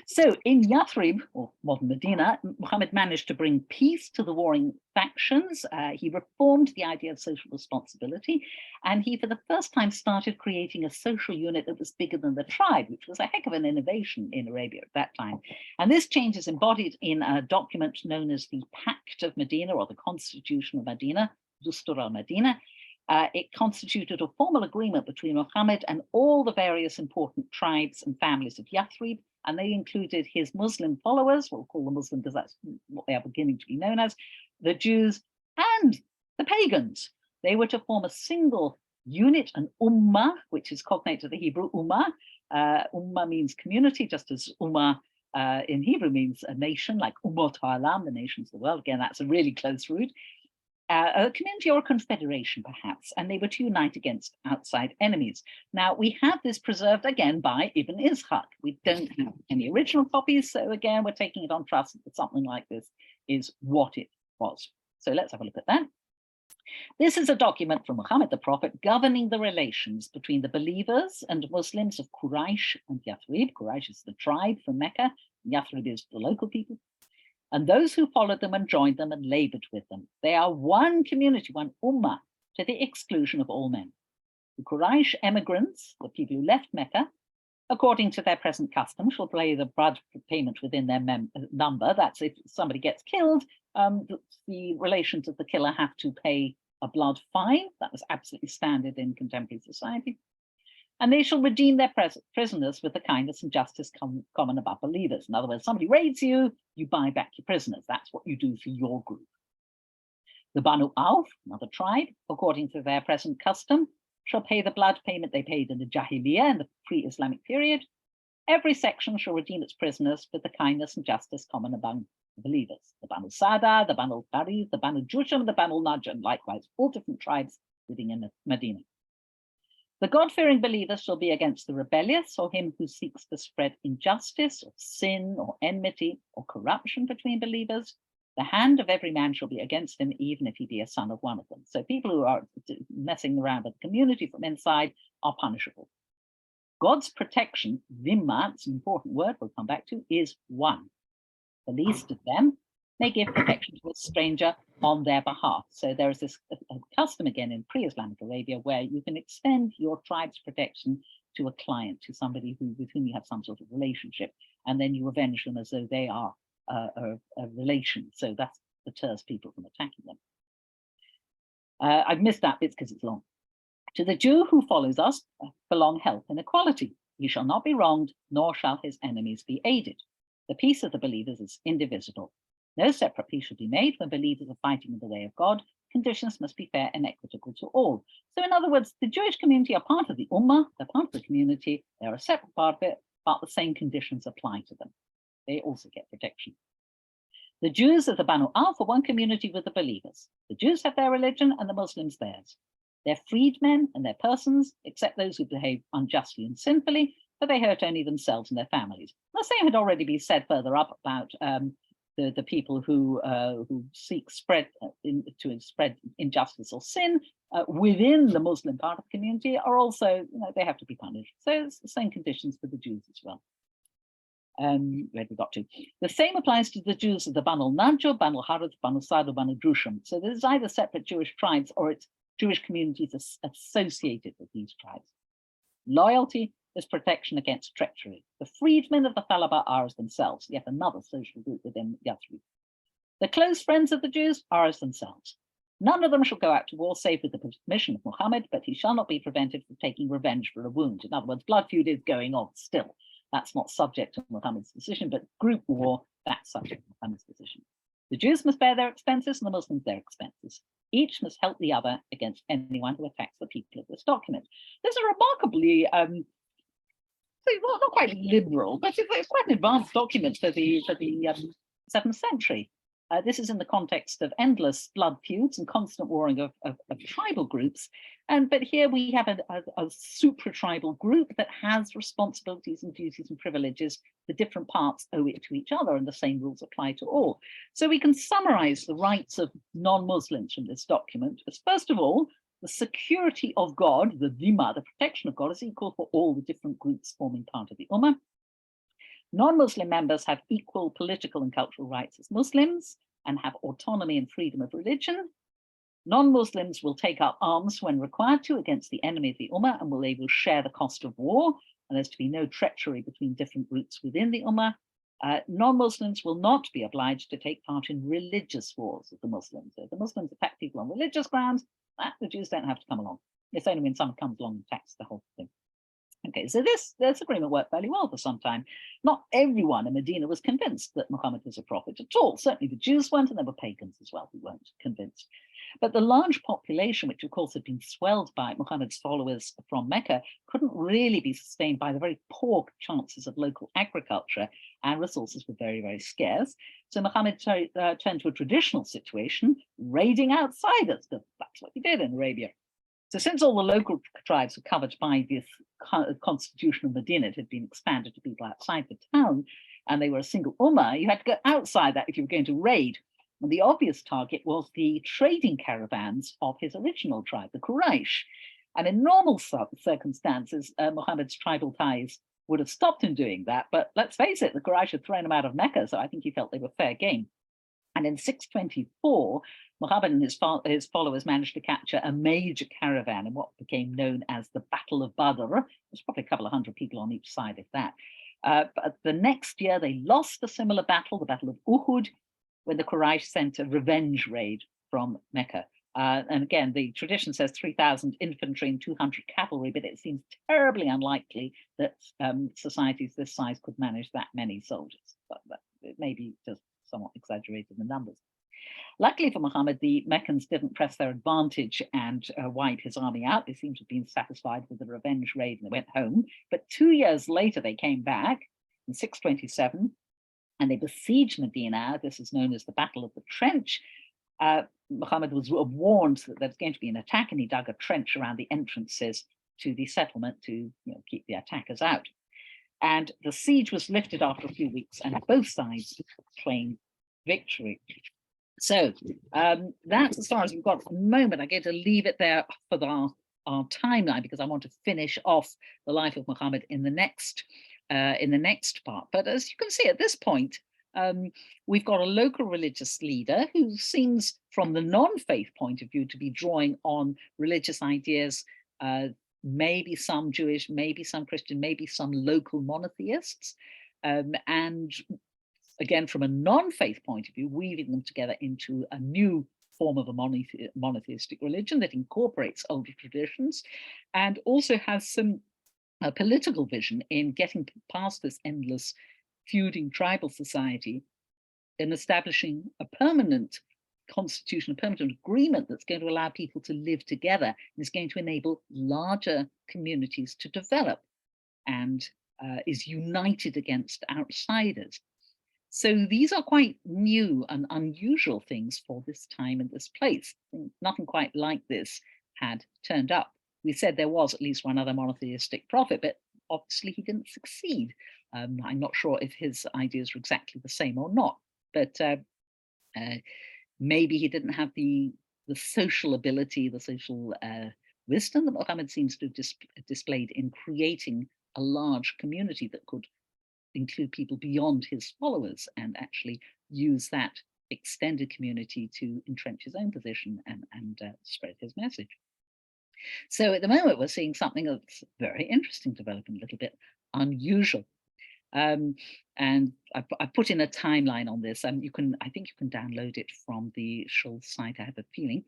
so in Yathrib, or modern Medina, Muhammad managed to bring peace to the warring factions. He reformed the idea of social responsibility, and he, for the first time, started creating a social unit that was bigger than the tribe, which was a heck of an innovation in Arabia at that time. And this change is embodied in a document known as the Pact of Medina, or the Constitution of Medina, Dustur al-Medina. It constituted a formal agreement between Muhammad and all the various important tribes and families of Yathrib, and they included his Muslim followers, we'll call them Muslim because that's what they are beginning to be known as, the Jews and the pagans. They were to form a single unit, an ummah, which is cognate to the Hebrew ummah. Ummah means community, just as ummah in Hebrew means a nation, like ummot ha'alam, the nations of the world. Again, that's a really close root. a community or a confederation, perhaps, and they were to unite against outside enemies. Now, we have this preserved again by Ibn Ishaq. We don't have any original copies, so again, we're taking it on trust that something like this is what it was. So let's have a look at that. This is a document from Muhammad the Prophet governing the relations between the believers and Muslims of Quraysh and Yathrib. Quraysh is the tribe from Mecca, Yathrib is the local people, and those who followed them and joined them and labored with them. They are one community, one ummah, to the exclusion of all men. The Quraysh emigrants, the people who left Mecca, according to their present custom, shall pay the blood payment within their number. That's if somebody gets killed, the relations of the killer have to pay a blood fine. That was absolutely standard in contemporary society. And they shall redeem their prisoners with the kindness and justice common about believers. In other words, somebody raids you, you buy back your prisoners. That's what you do for your group. The Banu Auf, another tribe, according to their present custom, shall pay the blood payment they paid in the Jahiliyyah in the pre-Islamic period. Every section shall redeem its prisoners with the kindness and justice common among believers. The Banu Sada, the Banu Tariq, the Banu Jusham, the Banu Najm, likewise, all different tribes living in Medina. The God-fearing believers shall be against the rebellious or him who seeks to spread injustice or sin or enmity or corruption between believers. The hand of every man shall be against him, even if he be a son of one of them. So people who are messing around with the community from inside are punishable. God's protection, dhimma, it's an important word we'll come back to, is one. The least of them may give protection to a stranger on their behalf. So there is this a custom again in pre-Islamic Arabia where you can extend your tribe's protection to a client, to somebody with whom you have some sort of relationship, and then you avenge them as though they are a relation. So that deters people from attacking them. I've missed that bit because it's long. To the Jew who follows us belong health and equality. He shall not be wronged, nor shall his enemies be aided. The peace of the believers is indivisible. No separate peace should be made when believers are fighting in the way of God. Conditions must be fair and equitable to all. So in other words, the Jewish community are part of the Ummah, they're part of the community, they're a separate part of it, but the same conditions apply to them. They also get protection. The Jews of the Banu Auf are one community with the believers. The Jews have their religion and the Muslims theirs. They're freedmen and their persons, except those who behave unjustly and sinfully, but they hurt only themselves and their families. The same had already been said further up about the people who seek to spread injustice or sin within the Muslim part of the community are also, they have to be punished. So it's the same conditions for the Jews as well. Where we got to? The same applies to the Jews of the Banu Najm, Banu Harith, Banu Sa'd, Banu Jusham. So there's either separate Jewish tribes or it's Jewish communities associated with these tribes. Loyalty is protection against treachery. The freedmen of the Thalaba are as themselves, yet another social group within Yathrib. The close friends of the Jews are as themselves. None of them shall go out to war save with the permission of Muhammad, but he shall not be prevented from taking revenge for a wound. In other words, blood feud is going on still. That's not subject to Muhammad's decision, but group war, that's subject to Muhammad's decision. The Jews must bear their expenses and the Muslims their expenses. Each must help the other against anyone who attacks the people of this document. There's a remarkably, not quite liberal, but it's quite an advanced document for the 7th century. This is in the context of endless blood feuds and constant warring of tribal groups. But here we have a supra-tribal group that has responsibilities and duties and privileges. The different parts owe it to each other, and the same rules apply to all. So we can summarize the rights of non-Muslims from this document as, first of all, the security of God, the dhimma, the protection of God, is equal for all the different groups forming part of the Ummah. Non-Muslim members have equal political and cultural rights as Muslims and have autonomy and freedom of religion. Non-Muslims will take up arms when required to against the enemy of the Ummah, and they will share the cost of war, and there's to be no treachery between different groups within the Ummah. Non-Muslims will not be obliged to take part in religious wars of the Muslims. So if the Muslims attack people on religious grounds, the Jews don't have to come along. It's only when someone comes along and attacks the whole thing. Okay, so this agreement worked fairly well for some time. Not everyone in Medina was convinced that Muhammad was a prophet at all. Certainly the Jews weren't, and there were pagans as well who weren't convinced. But the large population, which of course had been swelled by Muhammad's followers from Mecca, couldn't really be sustained by the very poor chances of local agriculture, and resources were very, very scarce. So Muhammad turned to a traditional situation, raiding outsiders, because that's what he did in Arabia. So since all the local tribes were covered by this constitution of Medina, it had been expanded to people outside the town, and they were a single ummah, you had to go outside that if you were going to raid. And the obvious target was the trading caravans of his original tribe, the Quraysh. And in normal circumstances, Muhammad's tribal ties would have stopped him doing that. But let's face it, the Quraysh had thrown him out of Mecca, so I think he felt they were fair game. And in 624, Muhammad and his followers managed to capture a major caravan in what became known as the Battle of Badr. There's probably a couple of hundred people on each side of that. But the next year, they lost a similar battle, the Battle of Uhud, when the Quraysh sent a revenge raid from Mecca. And again, the tradition says 3,000 infantry and 200 cavalry, but it seems terribly unlikely that societies this size could manage that many soldiers. But it may be just somewhat exaggerated in the numbers. Luckily for Muhammad, the Meccans didn't press their advantage and wipe his army out. They seem to have been satisfied with the revenge raid and they went home. But 2 years later, they came back in 627 and they besieged Medina. This is known as the Battle of the Trench. Muhammad was warned that there was going to be an attack, and he dug a trench around the entrances to the settlement to keep the attackers out. And the siege was lifted after a few weeks, and both sides claimed victory. So that's as far as we've got for the moment. I'm going to leave it there for our timeline, because I want to finish off the life of Muhammad in the next part. But as you can see at this point, we've got a local religious leader who seems, from the non-faith point of view, to be drawing on religious ideas, maybe some Jewish, maybe some Christian, maybe some local monotheists, and again, from a non-faith point of view, weaving them together into a new form of a monotheistic religion that incorporates older traditions and also has some political vision in getting past this endless feuding tribal society and establishing a permanent constitution, a permanent agreement that's going to allow people to live together and is going to enable larger communities to develop and is united against outsiders. So these are quite new and unusual things for this time and this place. Nothing quite like this had turned up. We said there was at least one other monotheistic prophet, but obviously he didn't succeed. I'm not sure if his ideas were exactly the same or not, but maybe he didn't have the social ability, the social wisdom that Muhammad seems to have displayed in creating a large community that could include people beyond his followers and actually use that extended community to entrench his own position and spread his message. So at the moment, we're seeing something that's very interesting developing, a little bit unusual. And I put in a timeline on this, and I think you can download it from the Shulie site, I have a feeling.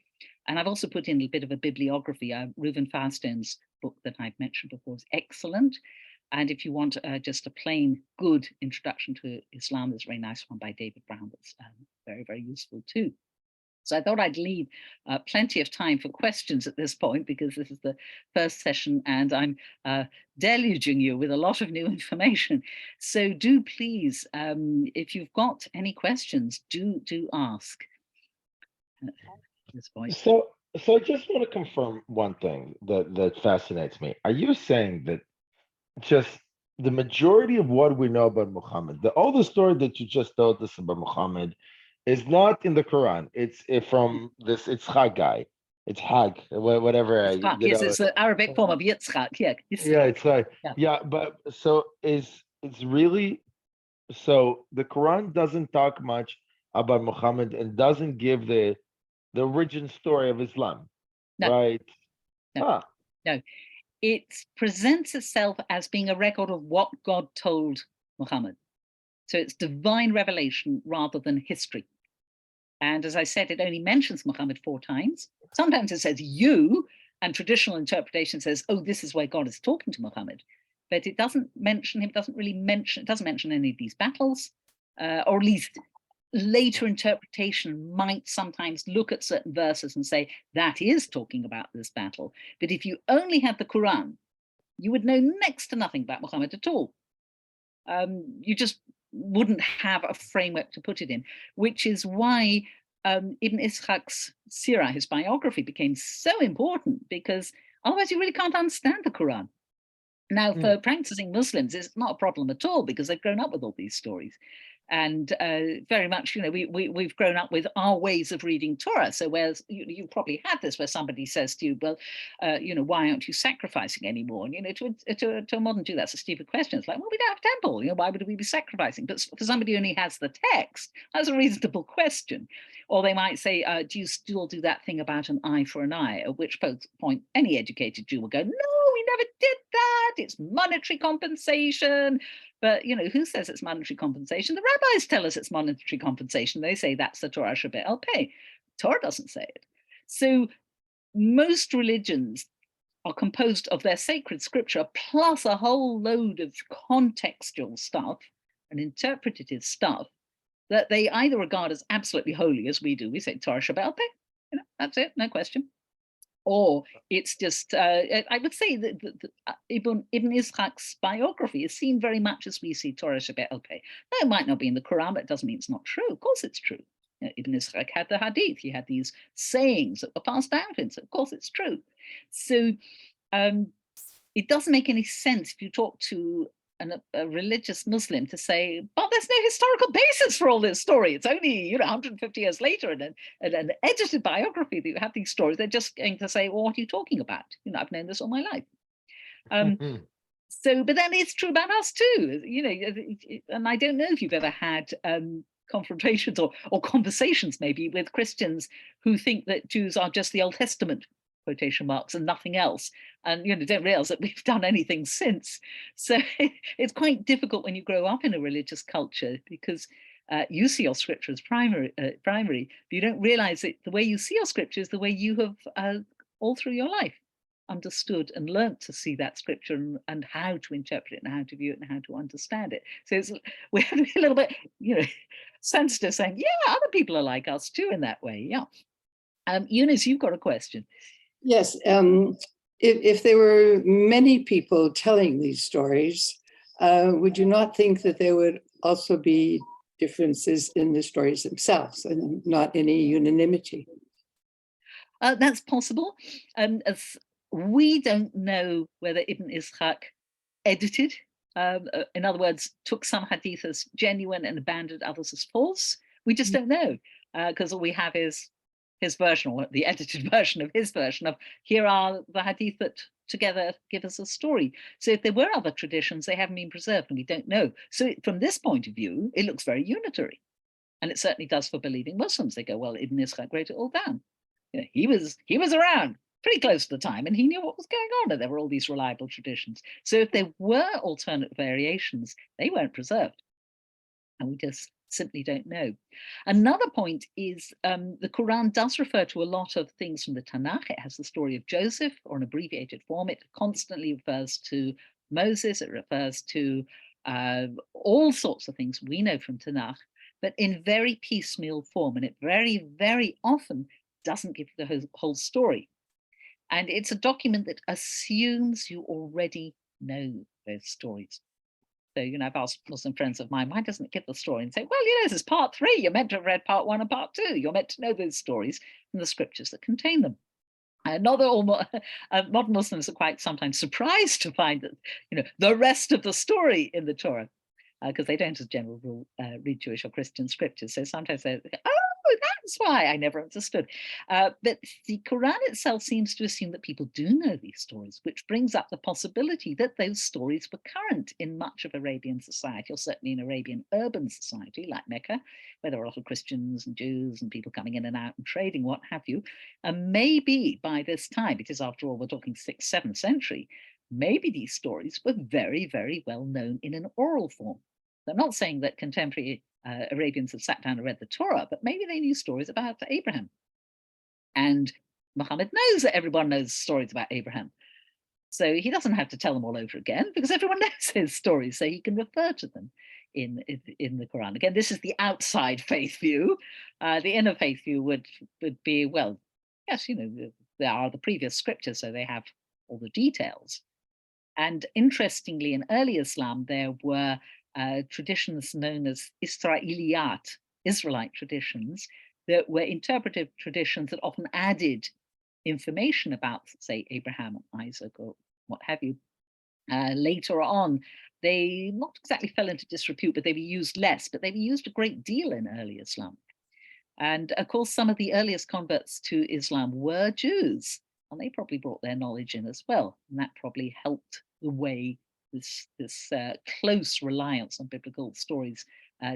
And I've also put in a bit of a bibliography. Reuven Firestein's book that I've mentioned before is excellent. And if you want just a plain good introduction to Islam, there's a very nice one by David Brown that's very, very useful too. So I thought I'd leave plenty of time for questions at this point, because this is the first session and I'm deluging you with a lot of new information. So do please, if you've got any questions, do ask. This point. So I just want to confirm one thing that fascinates me. Are you saying that just the majority of what we know about Muhammad, all the story that you just told us about Muhammad, is not in the Quran? It's from this Yitzchak guy. It's Hag, whatever. Yitzchak, yes, it's the Arabic form of Yitzchak. Yeah, yeah, it's like but so it's really, so the Quran doesn't talk much about Muhammad and doesn't give the origin story of Islam, right? No. It presents itself as being a record of what God told Muhammad. So it's divine revelation rather than history. And as I said, it only mentions Muhammad 4 times. Sometimes it says you, and traditional interpretation says, oh, this is where God is talking to Muhammad. But it doesn't mention him, it doesn't mention any of these battles, or at least later interpretation might sometimes look at certain verses and say, that is talking about this battle. But if you only had the Quran, you would know next to nothing about Muhammad at all. You just wouldn't have a framework to put it in, which is why Ibn Ishaq's Sirah, his biography, became so important, because otherwise you really can't understand the Quran. Now, for practicing Muslims, it's not a problem at all, because they've grown up with all these stories. And very much, we've grown up with our ways of reading Torah. So whereas you probably had this, where somebody says to you, well, why aren't you sacrificing anymore? And, to a modern Jew, that's a stupid question. It's like, well, we don't have a temple. Why would we be sacrificing? But for somebody who only has the text, that's a reasonable question. Or they might say, do you still do that thing about an eye for an eye? At which point any educated Jew will go, no, we never did that. It's monetary compensation. But, who says it's monetary compensation? The rabbis tell us it's monetary compensation. They say that's the Torah Shabbat al Peh. Torah doesn't say it. So most religions are composed of their sacred scripture plus a whole load of contextual stuff and interpretative stuff that they either regard as absolutely holy, as we do. We say Torah Shabbat al Peh. That's it, no question. Or it's just, I would say that Ibn Ishaq's biography is seen very much as we see Torah Shabbat al Peh. Now, it might not be in the Quran, but it doesn't mean it's not true. Of course it's true. Ibn Ishaq had the hadith. He had these sayings that were passed down to him. So of course it's true. So it doesn't make any sense if you talk to a religious Muslim to say, but there's no historical basis for all this story. It's only 150 years later, and an edited biography that you have these stories. They're just going to say, well, what are you talking about? I've known this all my life. But then it's true about us too. And I don't know if you've ever had confrontations or conversations maybe with Christians who think that Jews are just the Old Testament, quotation marks, and nothing else, and don't realize that we've done anything since. So it's quite difficult when you grow up in a religious culture, because you see your scripture as primary, but you don't realize that the way you see your scripture is the way you have all through your life understood and learnt to see that scripture, and how to interpret it and how to view it and how to understand it. So we have to be a little bit sensitive, saying, yeah, other people are like us too in that way. Yeah. Eunice, you've got a question. Yes, if there were many people telling these stories, would you not think that there would also be differences in the stories themselves and not any unanimity? That's possible. As we don't know whether Ibn Ishaq edited, in other words, took some hadith as genuine and abandoned others as false. We just don't know, because all we have is his version, or the edited version of his version of, here are the hadith that together give us a story. So if there were other traditions, they haven't been preserved and we don't know. So from this point of view, it looks very unitary. And it certainly does for believing Muslims. They go, well, Ibn Ishaq wrote it all down. He was around pretty close to the time, and he knew what was going on, and there were all these reliable traditions. So if there were alternate variations, they weren't preserved. And we just simply don't know. Another point is the Quran does refer to a lot of things from the Tanakh. It has the story of Joseph, or an abbreviated form. It constantly refers to Moses. It refers to all sorts of things we know from Tanakh, but in very piecemeal form. And it very, very often doesn't give the whole story. And it's a document that assumes you already know those stories. So, I've asked Muslim friends of mine, why doesn't it give the story? And say, well, this is part 3. You're meant to have read part 1 and part 2. You're meant to know those stories from the scriptures that contain them. Not that all modern Muslims are quite sometimes surprised to find that, the rest of the story in the Torah, because they don't, as a general rule, read Jewish or Christian scriptures. So sometimes they think, oh, that's why I never understood. But the Quran itself seems to assume that people do know these stories, which brings up the possibility that those stories were current in much of Arabian society, or certainly in Arabian urban society like Mecca, where there are a lot of Christians and Jews and people coming in and out and trading, what have you. And maybe by this time, it is, after all, we're talking 6th, 7th century, maybe these stories were very, very well known in an oral form. I'm not saying that contemporary Arabians have sat down and read the Torah, but maybe they knew stories about Abraham. And Muhammad knows that everyone knows stories about Abraham. So he doesn't have to tell them all over again, because everyone knows his stories, so he can refer to them in the Quran. Again, this is the outside faith view. The inner faith view would be, well, yes, there are the previous scriptures, so they have all the details. And interestingly, in early Islam, there were traditions known as Israeliyat, Israelite traditions, that were interpretive traditions that often added information about, say, Abraham and Isaac or what have you. Later on, they not exactly fell into disrepute, but they were used less, but they were used a great deal in early Islam. And of course, some of the earliest converts to Islam were Jews, and they probably brought their knowledge in as well. And that probably helped the way this close reliance on biblical stories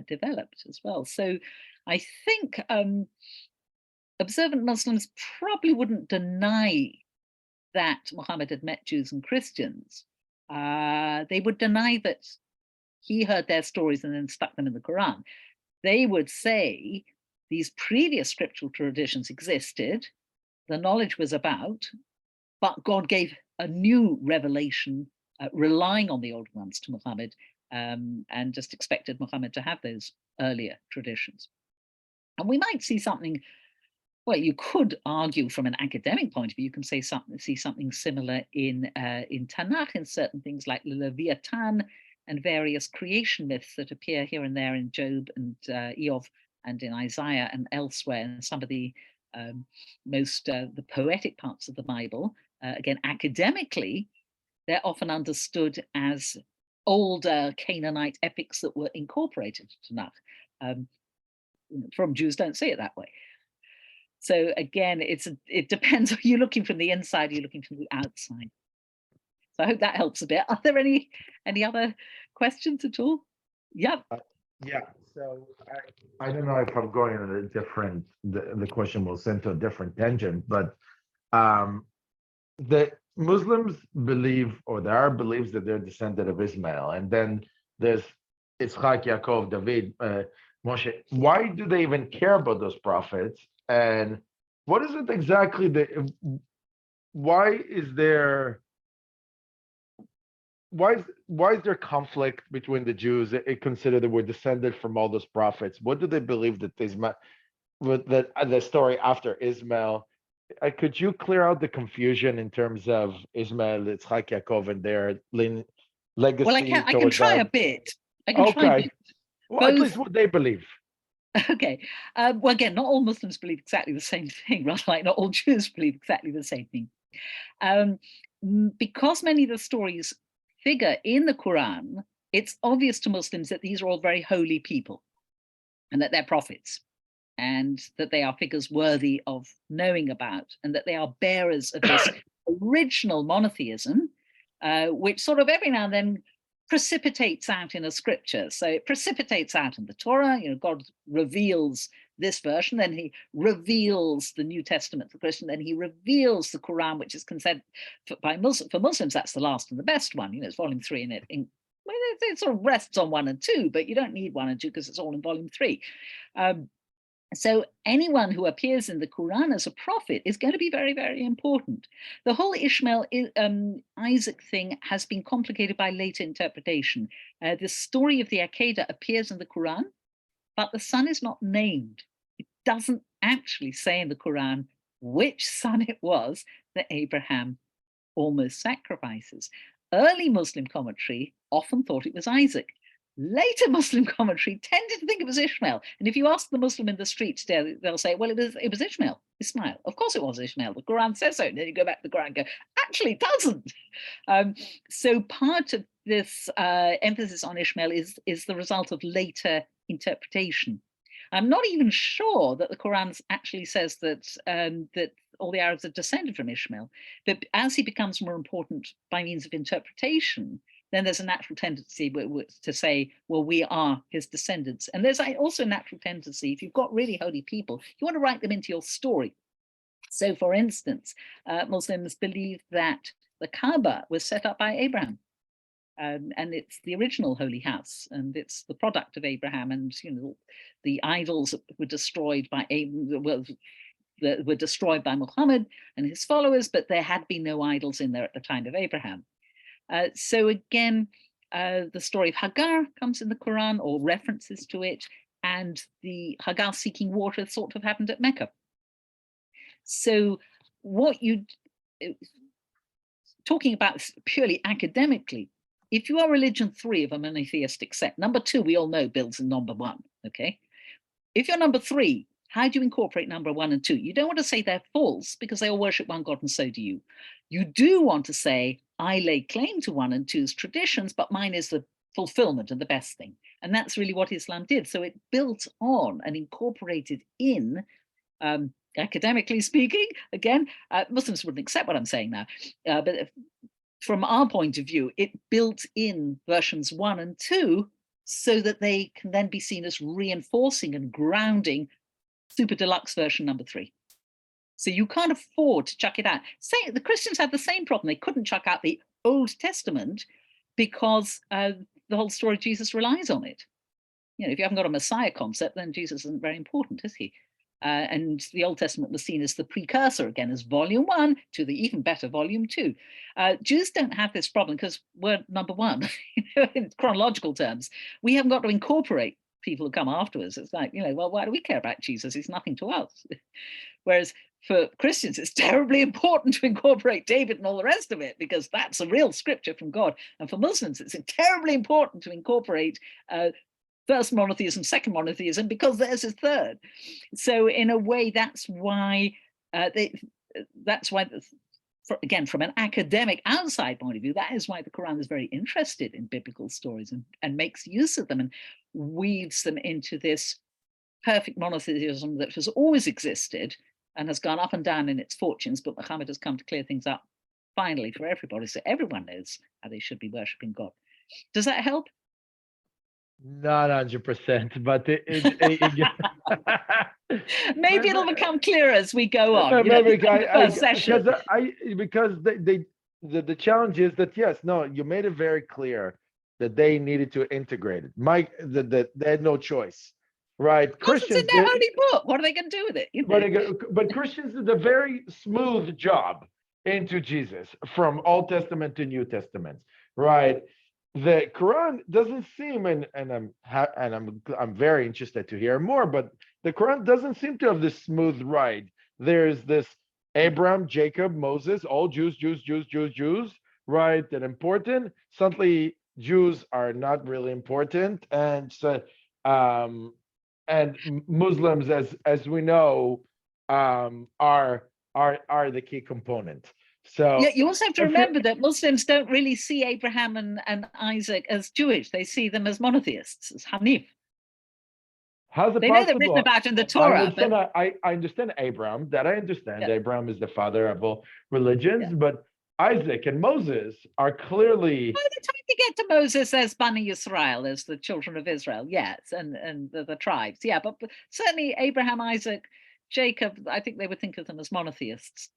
developed as well. So I think observant Muslims probably wouldn't deny that Muhammad had met Jews and Christians. They would deny that he heard their stories and then stuck them in the Quran. They would say these previous scriptural traditions existed, the knowledge was about, but God gave a new revelation relying on the old ones to Muhammad, and just expected Muhammad to have those earlier traditions. And we might see something, well, you could argue from an academic point of view, you can see something similar in Tanakh, in certain things like Leviathan and various creation myths that appear here and there in Job and Eov and in Isaiah and elsewhere, and some of the the poetic parts of the Bible. Again, academically, they're often understood as older Canaanite epics that were incorporated into Tanakh. From Jews don't see it that way. So again, it depends. Are you looking from the inside? Are you looking from the outside? So I hope that helps a bit. Are there any other questions at all? Yeah. Yeah. So I don't know if I'm going in a different. The question will send to a different tangent, but the Muslims believe, or there are beliefs that they're descendant of Ismail, and then there's Yitzchak, Yaakov, David, Moshe. Why do they even care about those prophets? And what is it exactly that? Why is there conflict between the Jews? It consider that we're descended from all those prophets. What do they believe that the story after Ismail? Could you clear out the confusion in terms of Ismail, Yitzchak, Yaakov, and their legacy? Well, I can try a bit. I can try a bit. Well, at least what they believe. Okay. Well, again, not all Muslims believe exactly the same thing, rather like not all Jews believe exactly the same thing. Because many of the stories figure in the Quran, it's obvious to Muslims that these are all very holy people and that they're prophets and that they are figures worthy of knowing about, and that they are bearers of this original monotheism, which sort of every now and then precipitates out in a scripture. So it precipitates out in the Torah. God reveals this version, then he reveals the New Testament for Christians, then he reveals the Quran, which is considered for Muslims, that's the last and the best one. It's volume 3 in it. It sort of rests on 1 and 2, but you don't need 1 and 2 because it's all in volume 3. So anyone who appears in the Quran as a prophet is going to be very, very important. The whole Ishmael Isaac thing has been complicated by later interpretation. The story of the Akedah appears in the Quran, but the son is not named. It doesn't actually say in the Quran which son it was that Abraham almost sacrifices. Early Muslim commentary often thought it was Isaac. Later Muslim commentary tended to think it was Ishmael. And if you ask the Muslim in the street today, they'll say, well, it was Ishmael. Of course it was Ishmael. The Quran says so. And then you go back to the Quran and go, actually, it doesn't. So part of this emphasis on Ishmael is the result of later interpretation. I'm not even sure that the Quran actually says that that all the Arabs are descended from Ishmael. But as he becomes more important by means of interpretation, then there's a natural tendency to say, well, we are his descendants. And there's also a natural tendency, if you've got really holy people, you want to write them into your story. So for instance, Muslims believe that the Kaaba was set up by Abraham. And it's the original holy house, and it's the product of Abraham. And the idols were destroyed by were destroyed by Muhammad and his followers, but there had been no idols in there at the time of Abraham. So again, the story of Hagar comes in the Quran, or references to it, and the Hagar seeking water sort of happened at Mecca. So talking about purely academically, if you are religion 3 of a monotheistic sect, number 2, we all know, builds in number 1, okay? If you're number 3, how do you incorporate number 1 and 2? You don't want to say they're false because they all worship one God and so do you. You do want to say, I lay claim to 1 and 2's traditions, but mine is the fulfillment and the best thing. And that's really what Islam did. So it built on and incorporated in, academically speaking, again, Muslims wouldn't accept what I'm saying now, but from our point of view, it built in versions 1 and 2 so that they can then be seen as reinforcing and grounding super deluxe version number 3. So you can't afford to chuck it out. The Christians had the same problem. They couldn't chuck out the Old Testament because the whole story of Jesus relies on it. You know, if you haven't got a Messiah concept, then Jesus isn't very important, is he? And the Old Testament was seen as the precursor, again, as volume 1 to the even better volume 2. Jews don't have this problem because we're number 1, in chronological terms. We haven't got to incorporate people who come afterwards. It's like, well, why do we care about Jesus? He's nothing to us. Whereas for Christians, it's terribly important to incorporate David and all the rest of it, because that's a real scripture from God. And for Muslims, it's terribly important to incorporate first monotheism, second monotheism, because theirs is third. So in a way, that's why, again, from an academic outside point of view, that is why the Quran is very interested in biblical stories and makes use of them and weaves them into this perfect monotheism that has always existed and has gone up and down in its fortunes, but Muhammad has come to clear things up finally for everybody, so everyone knows how they should be worshipping God. Does that help? Not 100%, but maybe it'll become clearer as we go on. Because the challenge is that you made it very clear that they needed to integrate it. They had no choice, right? Christians in their holy book. What are they going to do with it? But Christians did a very smooth job into Jesus from Old Testament to New Testament, right? The Quran doesn't seem, and I'm very interested to hear more, but the Quran doesn't seem to have this smooth ride. There's this Abraham, Jacob, Moses, all Jews, right? And important. Suddenly, Jews are not really important, and so and Muslims, as we know, are the key component. So yeah, you also have to remember that Muslims don't really see Abraham and Isaac as Jewish. They see them as monotheists, as Hanif. How's it they possible? know they're written about in the Torah. I understand Abraham. That I understand. Yeah. Abraham is the father of all religions, Yeah. but Isaac and Moses are clearly. By the time you get to Moses, there's Bani Yisrael, as the children of Israel, yes, and the tribes, yeah. But certainly Abraham, Isaac, Jacob, I think they would think of them as monotheists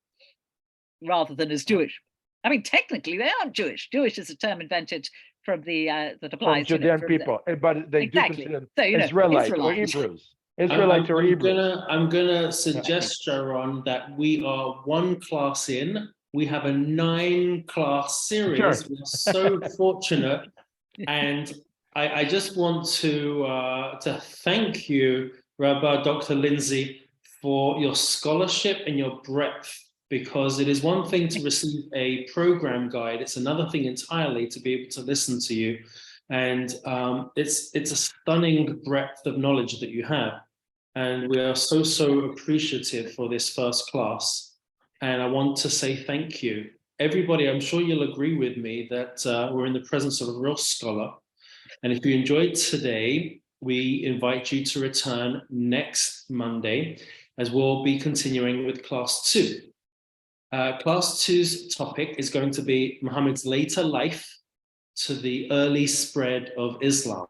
rather than as Jewish. I mean, technically, they aren't Jewish. Jewish is a term invented from the that applies to Judean people, but they do consider Israelites or Hebrews. Israelites or Hebrews. I'm gonna suggest, Sharon, that we are one class in. We have a 9-class series. Sure. We're so fortunate, and I just want to thank you, Rabba, Dr. Lindsey, for your scholarship and your breadth. Because it is one thing to receive a program guide, it's another thing entirely to be able to listen to you. And it's a stunning breadth of knowledge that you have. And we are so appreciative for this first class. And I want to say thank you. Everybody, I'm sure you'll agree with me that we're in the presence of a real scholar. And if you enjoyed today, we invite you to return next Monday, as we'll be continuing with class 2. Class 2's topic is going to be Muhammad's later life to the early spread of Islam.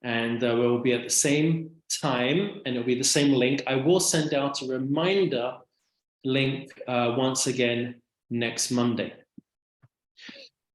And we'll be at the same time, and it'll be the same link. I will send out a reminder link once again next Monday.